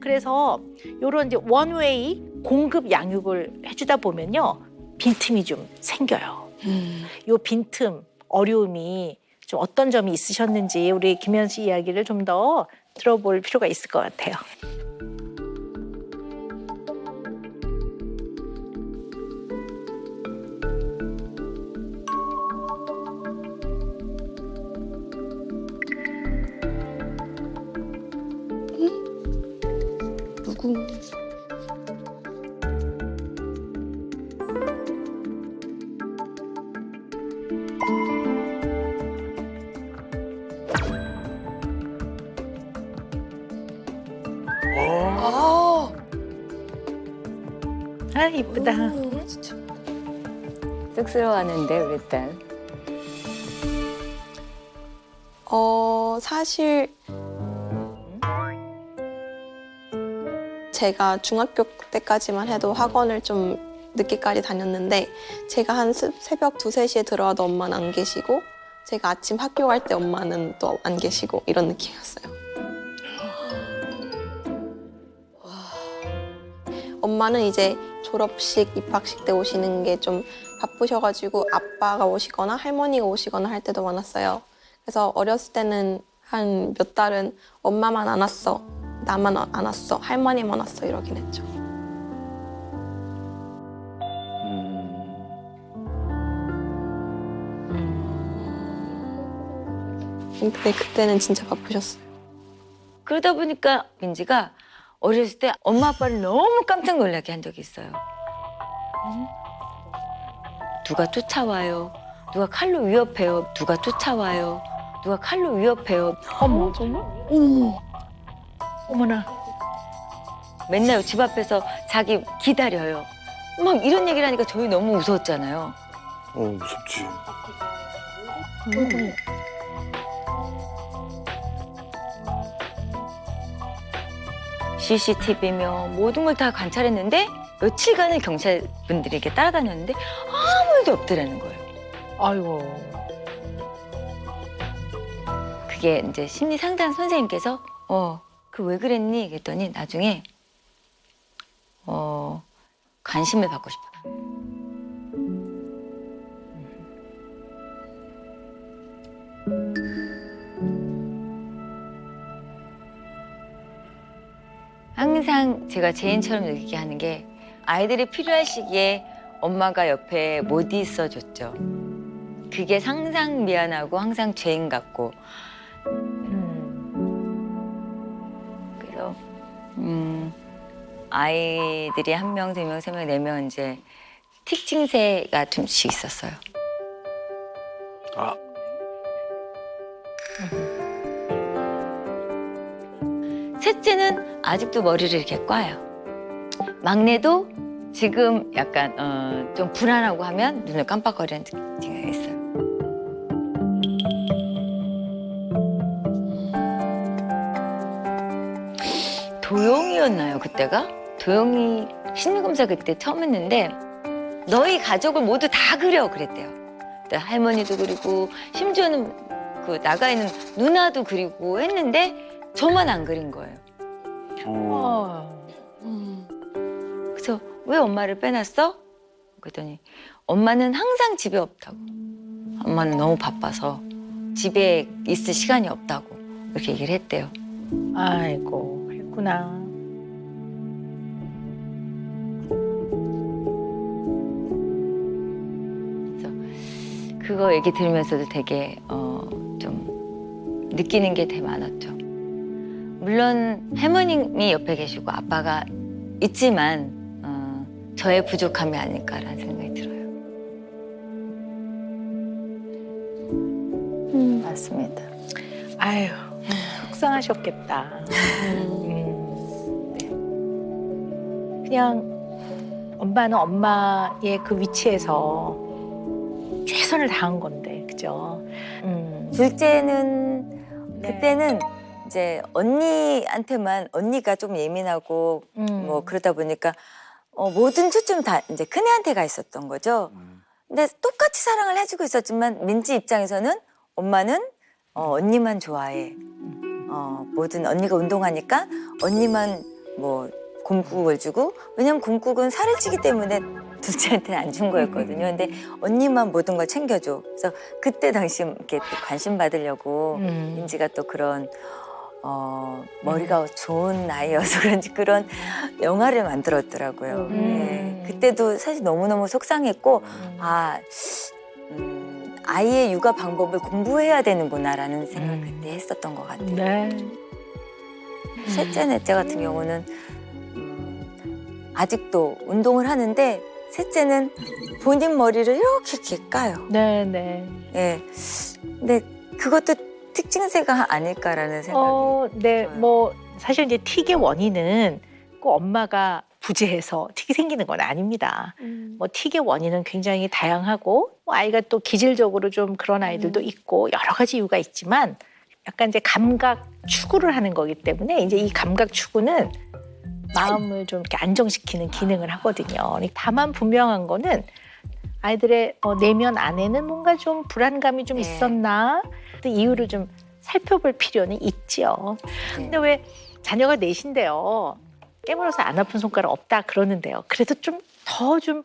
그래서 이런 이제 원웨이 공급 양육을 해주다 보면요 빈틈이 좀 생겨요. 이 빈틈 어려움이 좀 어떤 점이 있으셨는지 우리 김현 씨 이야기를 좀 더 들어볼 필요가 있을 것 같아요. 누구? 아, 아 이쁘다. 진짜. 쑥스러워하는데 우리 딸. 사실 제가 중학교 때까지만 해도 학원을 좀 늦게까지 다녔는데 제가 한 새벽 2, 3시에 들어와도 엄마는 안 계시고 제가 아침 학교 갈 때 엄마는 또 안 계시고 이런 느낌이었어요. 엄마는 이제 졸업식, 입학식 때 오시는 게 좀 바쁘셔가지고 아빠가 오시거나 할머니가 오시거나 할 때도 많았어요. 그래서 어렸을 때는 한 몇 달은 엄마만 안 왔어, 나만 안 왔어, 할머니만 왔어 이러긴 했죠. 근데 그때는 진짜 바쁘셨어요. 그러다 보니까 민지가 어렸을 때 엄마 아빠를 너무 깜짝 놀라게 한 적이 있어요. 누가 쫓아와요. 누가 칼로 위협해요. 누가 쫓아와요. 누가 칼로 위협해요. 어머 정말? 어머나. 맨날 집 앞에서 자기 기다려요. 막 이런 얘기를 하니까 저희 너무 무서웠잖아요. 무섭지. CCTV며 모든 걸 다 관찰했는데 며칠간을 경찰분들이 이렇게 따라다녔는데 아무 일도 없더라는 거예요. 아이고. 그게 이제 심리 상담 선생님께서 그 왜 그랬니? 그랬더니 나중에 관심을 받고 싶어. 항상 제가 제인처럼 느끼게 하는 게 아이들이 필요할 시기에 엄마가 옆에 못 있어줬죠. 그게 항상 미안하고 항상 죄인 같고 그래서 아이들이 1명, 2명, 3명, 4명 이제 특징새가 좀씩 있었어요. 아, 셋째는 아직도 머리를 이렇게 꽈요. 막내도 지금 약간 좀 불안하고 하면 눈을 깜빡거리는 특징이 있어요. 도영이였나요 그때가? 도영이 심리검사 그때 처음 했는데 너희 가족을 모두 다 그려 그랬대요. 그때 할머니도 그리고 심지어는 그 나가 있는 누나도 그리고 했는데 저만 안 그린 거예요. 그래서 왜 엄마를 빼놨어? 그랬더니 엄마는 항상 집에 없다고. 엄마는 너무 바빠서 집에 있을 시간이 없다고 이렇게 얘기를 했대요. 아이고, 그랬구나. 그거 얘기 들으면서도 되게 좀 느끼는 게 되게 많았죠. 물론 할머님이 옆에 계시고 아빠가 있지만 저의 부족함이 아닐까라는 생각이 들어요. 맞습니다. 아유, 속상하셨겠다. 네. 그냥 엄마는 엄마의 그 위치에서 최선을 다한 건데, 그죠? 둘째는 네. 그때는 이제 언니한테만 언니가 좀 예민하고 뭐 그러다 보니까 모든 초점 다 이제 큰애한테 가 있었던 거죠. 근데 똑같이 사랑을 해주고 있었지만 민지 입장에서는 엄마는 언니만 좋아해. 모든 언니가 운동하니까 언니만 뭐 곰국을 주고 왜냐면 곰국은 살을 찌기 때문에 둘째한테는 안 준 거였거든요. 근데 언니만 모든 걸 챙겨줘. 그래서 그때 당시 이렇게 또 관심 받으려고 민지가 또 그런 머리가 좋은 아이여서 그런지 그런 영화를 만들었더라고요. 네. 그때도 사실 너무너무 속상했고 아이의 육아 방법을 공부해야 되는구나라는 생각을 그때 했었던 것 같아요. 네. 셋째, 넷째 같은 경우는 아직도 운동을 하는데 셋째는 본인 머리를 이렇게 까요. 네, 네. 예. 근데 그것도 특징새가 아닐까라는 생각이 네, 들어요. 뭐 사실 이제 틱의 원인은 꼭 엄마가 부재해서 틱이 생기는 건 아닙니다. 뭐 틱의 원인은 굉장히 다양하고 뭐 아이가 또 기질적으로 좀 그런 아이들도 있고 여러 가지 이유가 있지만 약간 이제 감각 추구를 하는 거기 때문에 이제 이 감각 추구는 마음을 좀 이렇게 안정시키는 기능을 하거든요. 다만 분명한 거는 아이들의 내면 안에는 뭔가 좀 불안감이 좀 네. 있었나 그 이유를 좀 살펴볼 필요는 있지요. 근데 왜 자녀가 넷인데요. 깨물어서 안 아픈 손가락 없다 그러는데요. 그래도 좀 더 좀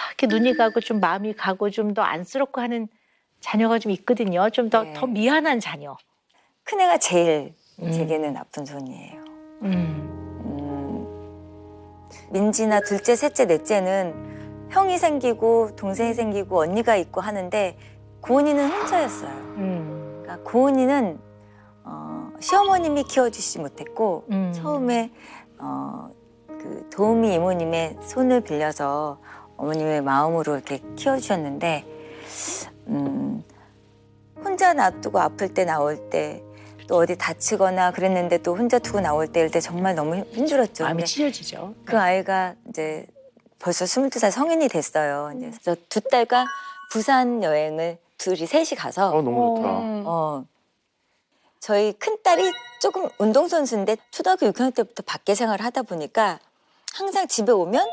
이렇게 눈이 가고 좀 마음이 가고 좀 더 안쓰럽고 하는 자녀가 좀 있거든요. 좀 더 네. 더 미안한 자녀. 큰애가 제일 제게는 나쁜 손이에요. 민지나 둘째, 셋째, 넷째는 형이 생기고 동생이 생기고 언니가 있고 하는데 고은이는 혼자였어요. 그러니까 고은이는 시어머님이 키워주시지 못했고 처음에 그 도우미 이모님의 손을 빌려서 어머님의 마음으로 이렇게 키워주셨는데 혼자 놔두고 아플 때 나올 때 또 어디 다치거나 그랬는데 또 혼자 두고 나올 때일 때 정말 너무 힘들었죠. 마음이 근데 찢어지죠. 그 아이가 이제 벌써 22살 성인이 됐어요. 이제 그래서 두 딸과 부산 여행을 둘이 셋이 가서 너무 좋다. 저희 큰 딸이 조금 운동선수인데 초등학교 6학년 때부터 밖에 생활을 하다 보니까 항상 집에 오면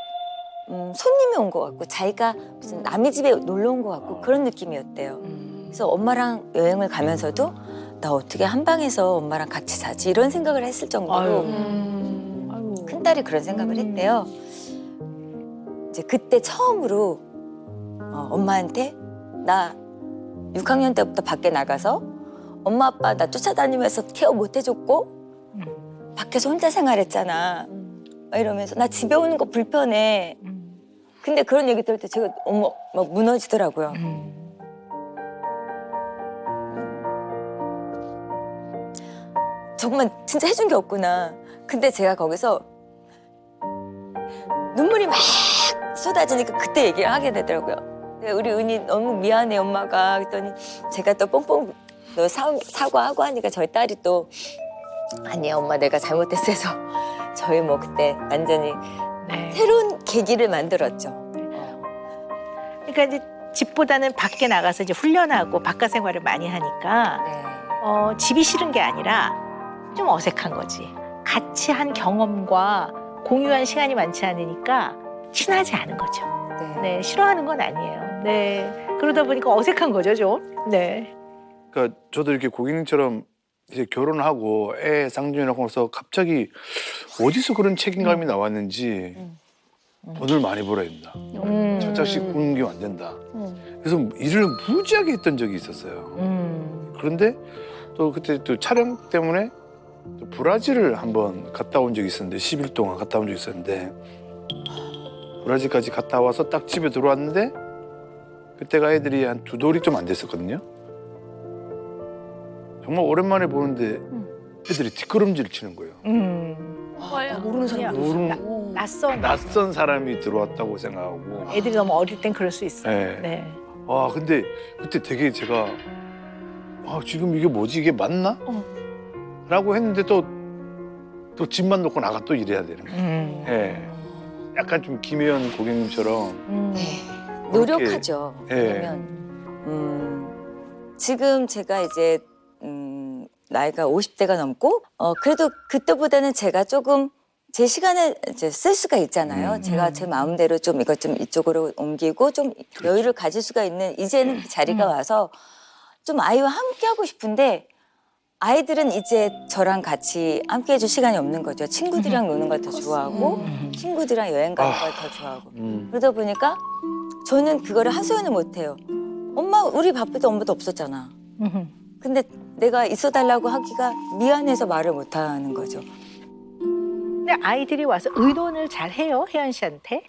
손님이 온 것 같고 자기가 무슨 남의 집에 놀러 온 것 같고 그런 느낌이었대요. 그래서 엄마랑 여행을 가면서도 나 어떻게 한 방에서 엄마랑 같이 자지 이런 생각을 했을 정도로 큰 딸이 그런 생각을 했대요. 이제 그때 처음으로 엄마한테 나 6학년 때부터 밖에 나가서 엄마 아빠 나 쫓아다니면서 케어 못 해줬고 밖에서 혼자 생활했잖아. 막 이러면서 나 집에 오는 거 불편해. 근데 그런 얘기 들을 때 제가 어머 막 무너지더라고요. 정말 진짜 해준 게 없구나. 근데 제가 거기서 눈물이 막 쏟아지니까 그때 얘기를 하게 되더라고요. 우리 은희 너무 미안해 엄마가. 그랬더니 제가 또 뽕뽕 너 사과하고 하니까 저희 딸이 또 아니야 엄마 내가 잘못했어 해서 저희 뭐 그때 완전히 네. 새로운 계기를 만들었죠. 그러니까 이제 집보다는 밖에 나가서 이제 훈련하고 바깥 생활을 많이 하니까 네. 집이 싫은 게 아니라 좀 어색한 거지. 같이 한 경험과 공유한 시간이 많지 않으니까 친하지 않은 거죠. 네. 네, 싫어하는 건 아니에요. 네, 그러다 보니까 어색한 거죠, 좀. 네. 그러니까 저도 이렇게 고객님처럼 이제 결혼하고 애 쌍둥이라고 해서 갑자기 어디서 그런 책임감이 나왔는지 돈을 많이 벌어야 된다. 철짝씩 굶기면 안 된다. 그래서 일을 무지하게 했던 적이 있었어요. 그런데 또 그때 또 촬영 때문에 또 브라질을 한번 갔다 온 적이 있었는데 10일 동안 갔다 온 적이 있었는데 브라질까지 갔다 와서 딱 집에 들어왔는데 그때가 애들이 한 2돌이 좀 안 됐었거든요. 정말 오랜만에 보는데 애들이 뒷걸음질 치는 거예요. 모르는 사람 낯선 사람이 들어왔다고 생각하고. 애들이 너무 어릴 땐 그럴 수 있어요. 네. 네. 와 근데 그때 되게 제가 지금 이게 뭐지 이게 맞나? 라고 했는데 또 집만 놓고 나가 또 일해야 되는 거예요. 예. 약간 좀 김혜연 고객님처럼 노력하죠. 예. 왜냐면 지금 제가 이제 나이가 50대가 넘고 그래도 그때보다는 제가 조금 제 시간을 이제 쓸 수가 있잖아요. 제가 제 마음대로 좀 이것 좀 이쪽으로 옮기고 좀 여유를 가질 수가 있는 이제는 그 자리가 와서 좀 아이와 함께 하고 싶은데 아이들은 이제 저랑 같이 함께 해줄 시간이 없는 거죠. 친구들이랑 노는 걸 더 좋아하고 친구들이랑 여행 가는 걸 더 좋아하고 그러다 보니까 저는 그거를 하소연을 못 해요. 엄마 우리 바쁠 때 엄마도 없었잖아. 근데 내가 있어달라고 하기가 미안해서 말을 못 하는 거죠. 근데 아이들이 와서 의논을 잘 해요, 혜연 씨한테.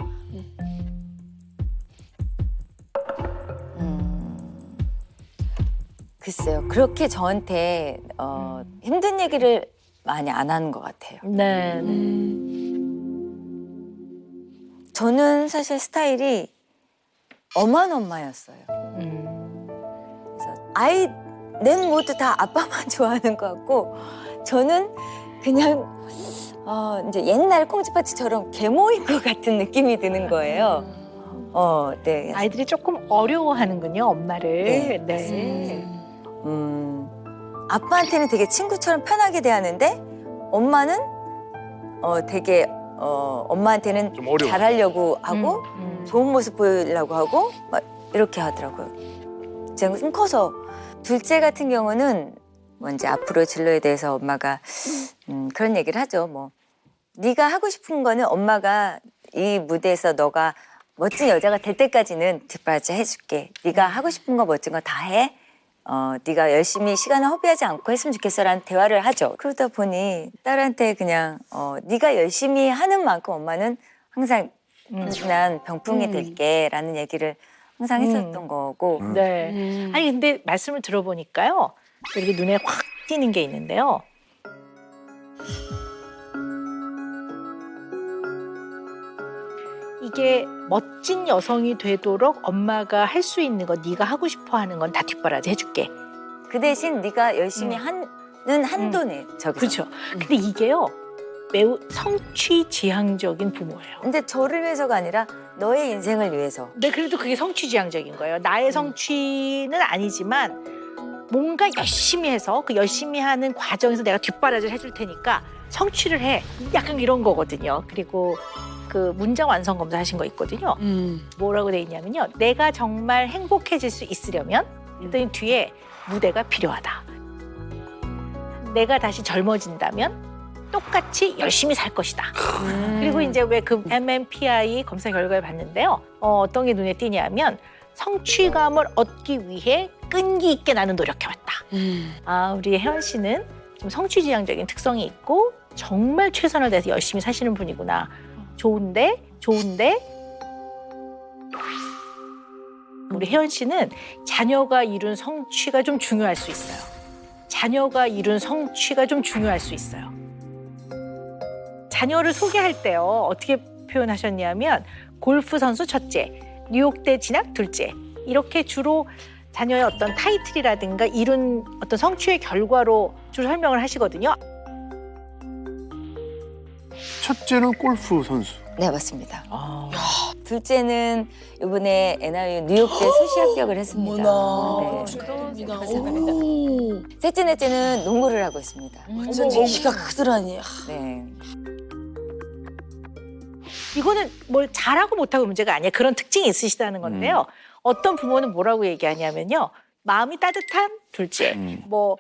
글쎄요. 그렇게 저한테 힘든 얘기를 많이 안 하는 것 같아요. 네. 저는 사실 스타일이 엄한 엄마였어요. 그래서 아이는 모두 다 아빠만 좋아하는 것 같고 저는 그냥 이제 옛날 콩쥐팥쥐처럼 계모인 것 같은 느낌이 드는 거예요. 네. 아이들이 조금 어려워하는군요, 엄마를. 네. 아빠한테는 되게 친구처럼 편하게 대하는데 엄마는 되게 엄마한테는 좀 어려워. 잘하려고 하고 좋은 모습 보이려고 하고 막 이렇게 하더라고요. 제가 좀 커서 둘째 같은 경우는 뭐 이제 앞으로 진로에 대해서 엄마가 그런 얘기를 하죠. 뭐 네가 하고 싶은 거는 엄마가 이 무대에서 너가 멋진 여자가 될 때까지는 뒷받침 해줄게. 네가 하고 싶은 거 멋진 거 다 해. 네가 열심히 시간을 허비하지 않고 했으면 좋겠어라는 대화를 하죠. 그러다 보니 딸한테 그냥 네가 열심히 하는 만큼 엄마는 항상 난 병풍이 될게라는 얘기를 항상 했었던 거고. 네. 아니 근데 말씀을 들어보니까요, 이렇게 눈에 확 띄는 게 있는데요. 이게 멋진 여성이 되도록 엄마가 할 수 있는 거, 네가 하고 싶어 하는 건 다 뒷바라지 해줄게. 그 대신 네가 열심히 하는 한도네. 저기서. 그렇죠. 근데 이게요, 매우 성취지향적인 부모예요. 근데 저를 위해서가 아니라 너의 인생을 위해서. 근데 그래도 그게 성취지향적인 거예요. 나의 성취는 아니지만 뭔가 열심히 해서 그 열심히 하는 과정에서 내가 뒷바라지를 해줄 테니까 성취를 해. 약간 이런 거거든요. 그리고 그 문장 완성 검사 하신 거 있거든요. 뭐라고 돼 있냐면요. 내가 정말 행복해질 수 있으려면 그랬더니 뒤에 무대가 필요하다. 내가 다시 젊어진다면 똑같이 열심히 살 것이다. 그리고 이제 왜 그 MMPI 검사 결과를 봤는데요. 어떤 게 눈에 띄냐면 성취감을 얻기 위해 끈기 있게 나는 노력해왔다. 아, 우리 혜연 씨는 좀 성취지향적인 특성이 있고 정말 최선을 다해서 열심히 사시는 분이구나. 좋은데 우리 혜연 씨는 자녀가 이룬 성취가 좀 중요할 수 있어요. 자녀가 이룬 성취가 좀 중요할 수 있어요. 자녀를 소개할 때요. 어떻게 표현하셨냐면 골프 선수 첫째, 뉴욕대 진학 둘째. 이렇게 주로 자녀의 어떤 타이틀이라든가 이룬 어떤 성취의 결과로 주로 설명을 하시거든요. 첫째는 골프 선수. 네, 맞습니다. 둘째는 이번에 NIU 뉴욕대 수시 합격을 했습니다. 어머나. 네. 축하드립니다. 감사합니다. 오. 셋째, 넷째는 농구를 하고 있습니다. 완전 키가 크더라니. 네. 이거는 뭘 잘하고 못하고 문제가 아니에요. 그런 특징이 있으시다는 건데요. 어떤 부모는 뭐라고 얘기하냐면요. 마음이 따뜻한 둘째, 뭐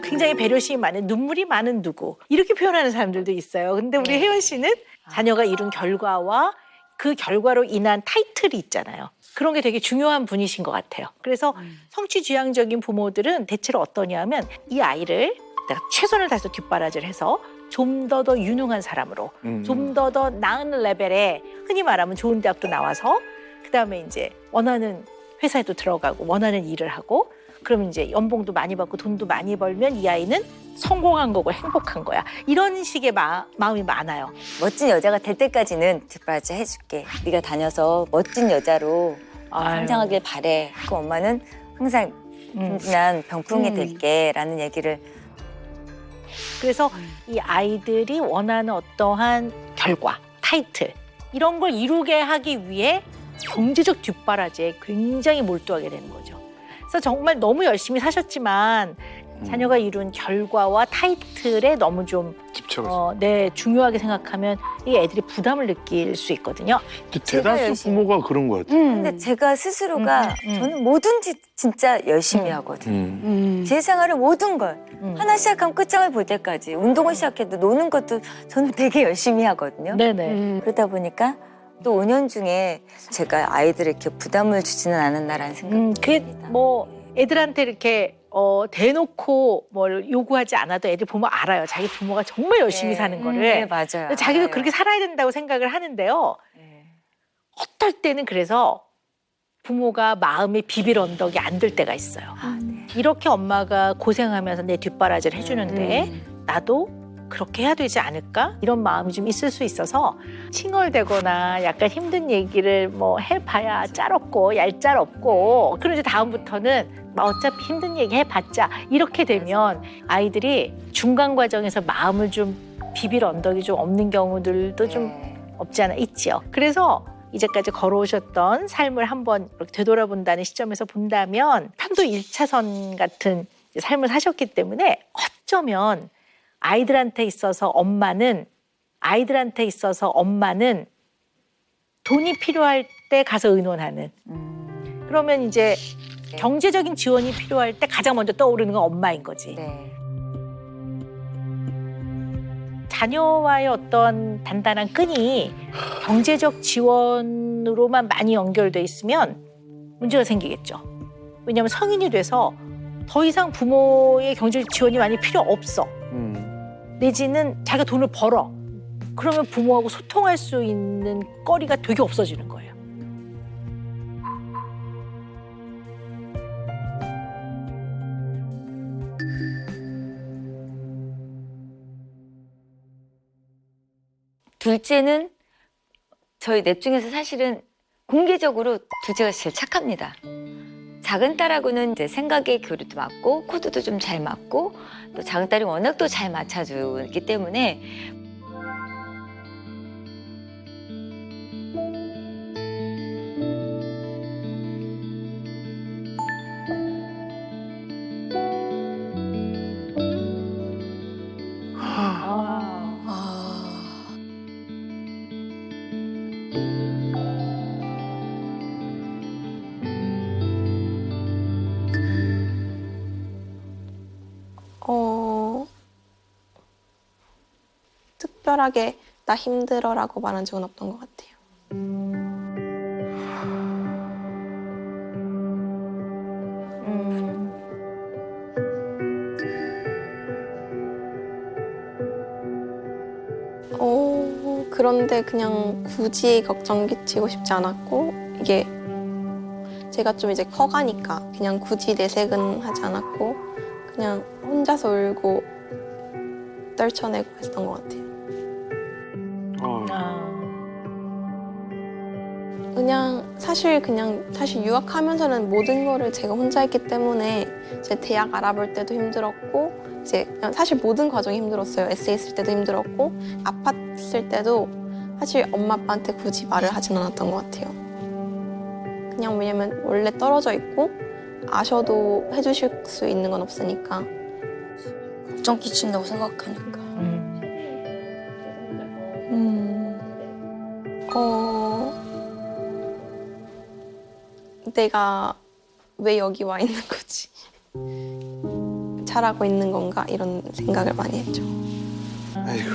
굉장히 배려심이 많은, 눈물이 많은 누구 이렇게 표현하는 사람들도 있어요. 근데 우리 혜연 씨는 자녀가 이룬 결과와 그 결과로 인한 타이틀이 있잖아요. 그런 게 되게 중요한 분이신 것 같아요. 그래서 성취지향적인 부모들은 대체로 어떠냐면 이 아이를 내가 최선을 다해서 뒷바라지를 해서 좀 더 유능한 사람으로 좀 더 나은 레벨에 흔히 말하면 좋은 대학도 나와서 그다음에 이제 원하는 회사에도 들어가고 원하는 일을 하고 그러면 이제 연봉도 많이 받고 돈도 많이 벌면 이 아이는 성공한 거고 행복한 거야. 이런 식의 마음이 많아요. 멋진 여자가 될 때까지는 뒷바라지 해줄게. 네가 다녀서 멋진 여자로 성장하길 바래. 그 엄마는 항상 난 병풍이 될게라는 얘기를. 그래서 이 아이들이 원하는 어떠한 결과, 타이틀 이런 걸 이루게 하기 위해 경제적 뒷바라지에 굉장히 몰두하게 되는 거죠. 그래서 정말 너무 열심히 사셨지만 자녀가 이룬 결과와 타이틀에 너무 좀 집착해서. 네, 중요하게 생각하면 이 애들이 부담을 느낄 수 있거든요. 대다수 열심히. 부모가 그런 것 같아요. 근데 제가 스스로가 저는 뭐든지 진짜 열심히 하거든요. 제 생활을 모든 걸 하나 시작하면 끝장을 볼 때까지 운동을 시작해도 노는 것도 저는 되게 열심히 하거든요. 네네. 그러다 보니까 또 5년 중에 제가 아이들에게 부담을 주지는 않았나라는 생각이 그게 듭니다. 뭐 애들한테 이렇게 대놓고 뭘 요구하지 않아도 애들 보면 알아요. 자기 부모가 정말 열심히 사는 거를. 네, 맞아요. 근데 자기도 알아요. 그렇게 살아야 된다고 생각을 하는데요. 네. 어떨 때는 그래서 부모가 마음에 비빌 언덕이 안 될 때가 있어요. 네. 이렇게 엄마가 고생하면서 내 뒷바라지를 해주는데 나도 그렇게 해야 되지 않을까? 이런 마음이 좀 있을 수 있어서 칭얼대거나 약간 힘든 얘기를 뭐 해봐야 짤없고 얄짤없고 그럼 이제 다음부터는 어차피 힘든 얘기 해봤자 이렇게 되면 아이들이 중간 과정에서 마음을 좀 비빌 언덕이 좀 없는 경우들도 좀 없지 않아 있지요. 그래서 이제까지 걸어오셨던 삶을 한번 이렇게 되돌아본다는 시점에서 본다면 편도 1차선 같은 삶을 사셨기 때문에 어쩌면 아이들한테 있어서 엄마는 돈이 필요할 때 가서 의논하는 그러면 이제 경제적인 지원이 필요할 때 가장 먼저 떠오르는 건 엄마인 거지. 네. 자녀와의 어떤 단단한 끈이 경제적 지원으로만 많이 연결돼 있으면 문제가 생기겠죠. 왜냐하면 성인이 돼서 더 이상 부모의 경제적 지원이 많이 필요 없어. 내지는 자기가 돈을 벌어. 그러면 부모하고 소통할 수 있는 거리가 되게 없어지는 거예요. 둘째는 저희 넷 중에서 사실은 공개적으로 둘째가 제일 착합니다. 작은 딸하고는 이제 생각의 교류도 맞고 코드도 좀 잘 맞고 또 작은 딸이 워낙 또 잘 맞춰주기 때문에 특별하게 나 힘들어라고 말한 적은 없던 것 같아요. 그런데 그냥 굳이 걱정 끼치고 싶지 않았고 이게 제가 좀 이제 커가니까 그냥 굳이 내색은 하지 않았고 그냥 혼자서 울고 떨쳐내고 했던 것 같아요. 사실 유학하면서는 모든 거를 제가 혼자 했기 때문에 제 대학 알아볼 때도 힘들었고 이제 그냥 사실 모든 과정이 힘들었어요. 에세이 쓸 때도 힘들었고 아팠을 때도 사실 엄마 아빠한테 굳이 말을 하진 않았던 것 같아요. 그냥 왜냐면 원래 떨어져 있고 아셔도 해주실 수 있는 건 없으니까 걱정 끼친다고 생각하니까. 내가 왜 여기 와 있는 거지? 잘하고 있는 건가? 이런 생각을 많이 했죠. 아이고.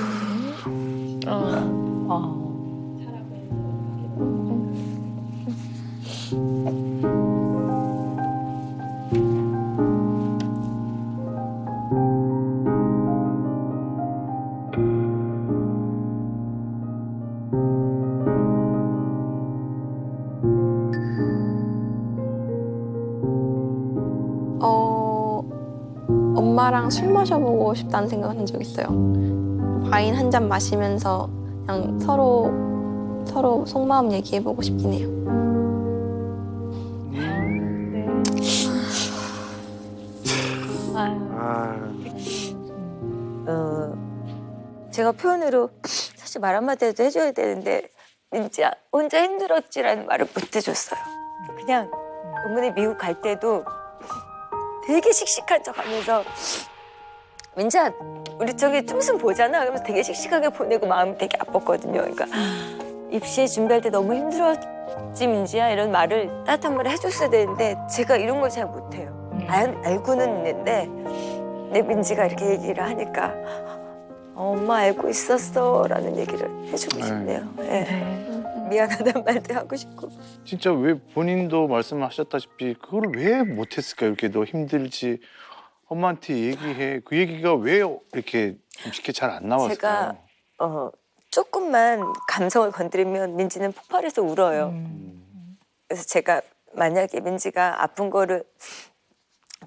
엄마랑 술 마셔보고 싶다는 생각을 한 적 있어요. 와인 한 잔 마시면서 그냥 서로 속마음 얘기해보고 싶긴 해요. 제가 표현으로 사실 말 한마디라도 해줘야 되는데 민지야 혼자 힘들었지라는 말을 못 해줬어요. 그냥 어머니 미국 갈 때도 되게 씩씩한 척하면서 민지야 우리 저기 좀 있으면 보잖아. 그러면서 되게 씩씩하게 보내고 마음이 되게 아팠거든요. 그러니까 입시에 준비할 때 너무 힘들었지 민지야 이런 말을 따뜻한 말을 해줬어야 되는데 제가 이런 걸 잘 못해요. 알고는 있는데 내 민지가 이렇게 얘기를 하니까 엄마 알고 있었어 라는 얘기를 해주고 싶네요. 네. 미안하다는 말도 하고 싶고. 진짜 왜 본인도 말씀하셨다시피 그걸 왜 못했을까요? 이렇게 너 힘들지 엄마한테 얘기해. 그 얘기가 왜 이렇게 쉽게 잘 안 나왔을까요? 제가 조금만 감성을 건드리면 민지는 폭발해서 울어요. 그래서 제가 만약에 민지가 아픈 거를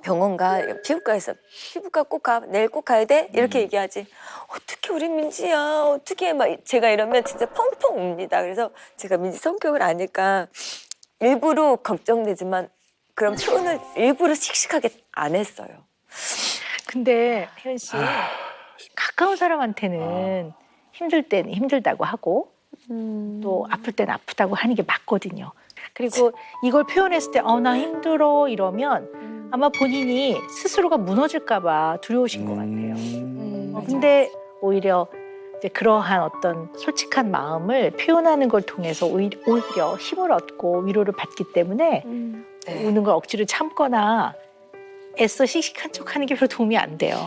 병원 가, 피부과에서 피부과 꼭 가, 내일 꼭 가야 돼? 이렇게 얘기하지. 어떻게 우리 민지야, 어떻게 막 제가 이러면 진짜 펑펑 웁니다. 그래서 제가 민지 성격을 아니까 일부러 걱정되지만 그런 표현을 일부러 씩씩하게 안 했어요. 근데 혜연 씨 가까운 사람한테는 힘들 때는 힘들다고 하고 또 아플 때는 아프다고 하는 게 맞거든요. 그리고 이걸 표현했을 때 나 힘들어 이러면 아마 본인이 스스로가 무너질까 봐 두려우신 것 같아요. 근데 오히려 이제 그러한 어떤 솔직한 마음을 표현하는 걸 통해서 오히려 힘을 얻고 위로를 받기 때문에 우는 걸 억지로 참거나 애써 씩씩한 척하는 게 별로 도움이 안 돼요.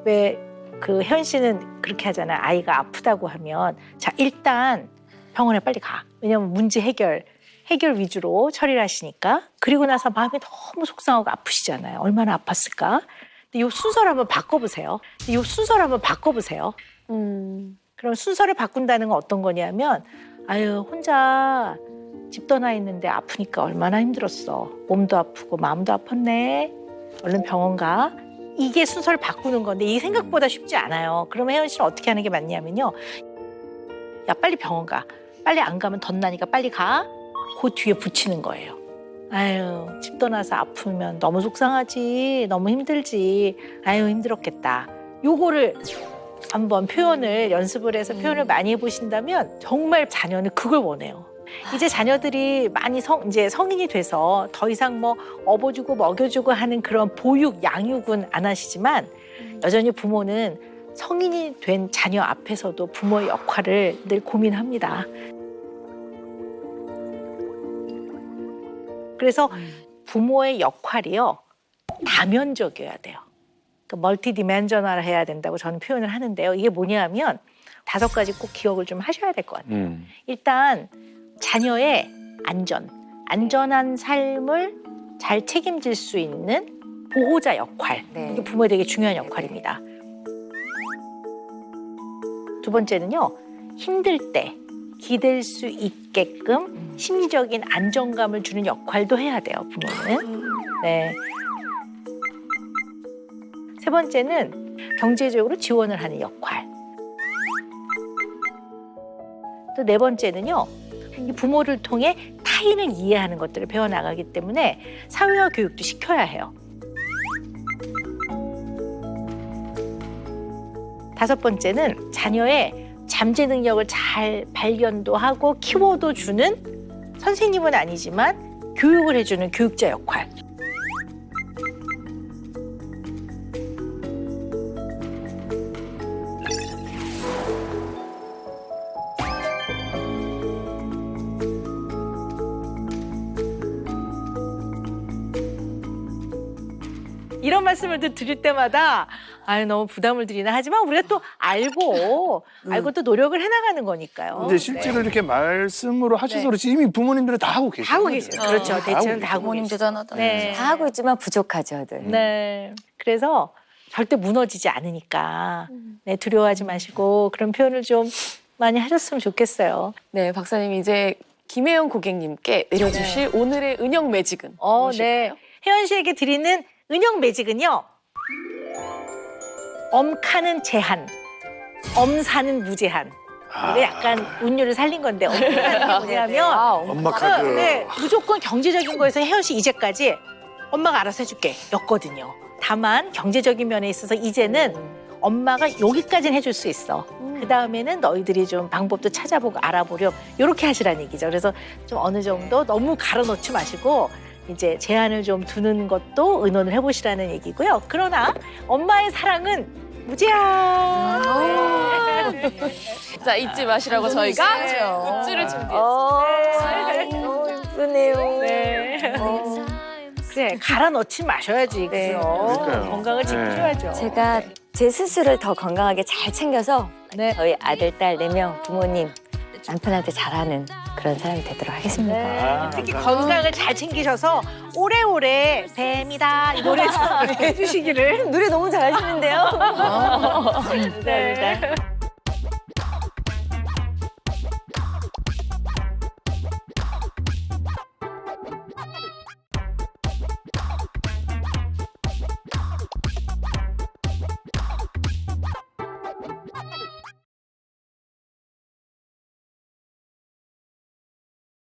왜 그 혜연 씨는 그렇게 하잖아요. 아이가 아프다고 하면 자 일단 병원에 빨리 가. 왜냐면 문제 해결 위주로 처리를 하시니까. 그리고 나서 마음이 너무 속상하고 아프시잖아요. 얼마나 아팠을까? 근데 이 순서를 한번 바꿔보세요. 그럼 순서를 바꾼다는 건 어떤 거냐면 아유 혼자 집 떠나 있는데 아프니까 얼마나 힘들었어. 몸도 아프고 마음도 아팠네. 얼른 병원 가. 이게 순서를 바꾸는 건데 이게 생각보다 쉽지 않아요. 그러면 혜연 씨는 어떻게 하는 게 맞냐면요. 야 빨리 병원 가. 빨리 안 가면 덧나니까 빨리 가. 그 뒤에 붙이는 거예요. 아유 집 떠나서 아프면 너무 속상하지. 너무 힘들지. 아유 힘들었겠다. 요거를 한번 표현을 연습을 해서 표현을 많이 해보신다면 정말 자녀는 그걸 원해요. 이제 자녀들이 많이 이제 성인이 돼서 더 이상 뭐 업어주고 먹여주고 하는 그런 보육, 양육은 안 하시지만 여전히 부모는 성인이 된 자녀 앞에서도 부모의 역할을 늘 고민합니다. 그래서 부모의 역할이요 다면적이어야 돼요. 멀티 디멘저널 해야 된다고 저는 표현을 하는데요. 이게 뭐냐면 5가지 꼭 기억을 좀 하셔야 될 것 같아요. 일단 자녀의 안전한 삶을 잘 책임질 수 있는 보호자 역할. 이게 부모의 되게 중요한 역할입니다. 두 번째는요. 힘들 때 기댈 수 있게끔 심리적인 안정감을 주는 역할도 해야 돼요. 부모는. 네. 세 번째는 경제적으로 지원을 하는 역할. 또 네 번째는요. 이 부모를 통해 타인을 이해하는 것들을 배워나가기 때문에 사회화 교육도 시켜야 해요. 다섯 번째는 자녀의 잠재 능력을 잘 발견도 하고 키워도 주는 선생님은 아니지만 교육을 해주는 교육자 역할. 이런 말씀을 드릴 때마다 너무 부담을 드리나 하지만 우리가 또 알고 또 노력을 해나가는 거니까요. 근데 실제로 이렇게 말씀으로 하셔서 그렇지 이미 부모님들은 다 하고 계시죠. 다 하고 계세요. 그렇죠. 대체는 다 하고 부모님 계시죠. 대단하다. 네. 다 하고 있지만 부족하죠,들. 네. 그래서 절대 무너지지 않으니까 두려워하지 마시고 그런 표현을 좀 많이 하셨으면 좋겠어요. 네, 박사님 이제 김혜영 고객님께 내려주실 오늘의 은영 매직은 네. 무엇일까요? 혜연 씨에게 드리는 은영 매직은요. 엄카는 제한, 엄사는 무제한. 이게 약간 운율을 살린 건데 엄카는 뭐냐면 엄마 카드. 무조건 경제적인 거에서 혜연 씨 이제까지 엄마가 알아서 해줄게 였거든요. 다만 경제적인 면에 있어서 이제는 엄마가 여기까지는 해줄 수 있어. 그 다음에는 너희들이 좀 방법도 찾아보고 알아보렴. 이렇게 하시라는 얘기죠. 그래서 좀 어느 정도 너무 갈아넣지 마시고 이제 제한을 좀 두는 것도 의논을 해보시라는 얘기고요. 그러나 엄마의 사랑은 무제한. 자, 잊지 마시라고 저희가 굿즈를 준비했습니다. 너무 예쁘네요. 네. 그래, 갈아 넣지 마셔야지. 네. 그러니까요. 건강을 지켜줘야죠. 제가 제 스스로를 더 건강하게 잘 챙겨서 네. 저희 아들, 딸 4명 부모님, 남편한테 잘하는 그런 사람이 되도록 하겠습니다. 아, 특히 감사합니다. 건강을 잘 챙기셔서 오래오래 뱀이다 이 노래 좀 해주시기를. 노래 너무 잘하시는데요. 네.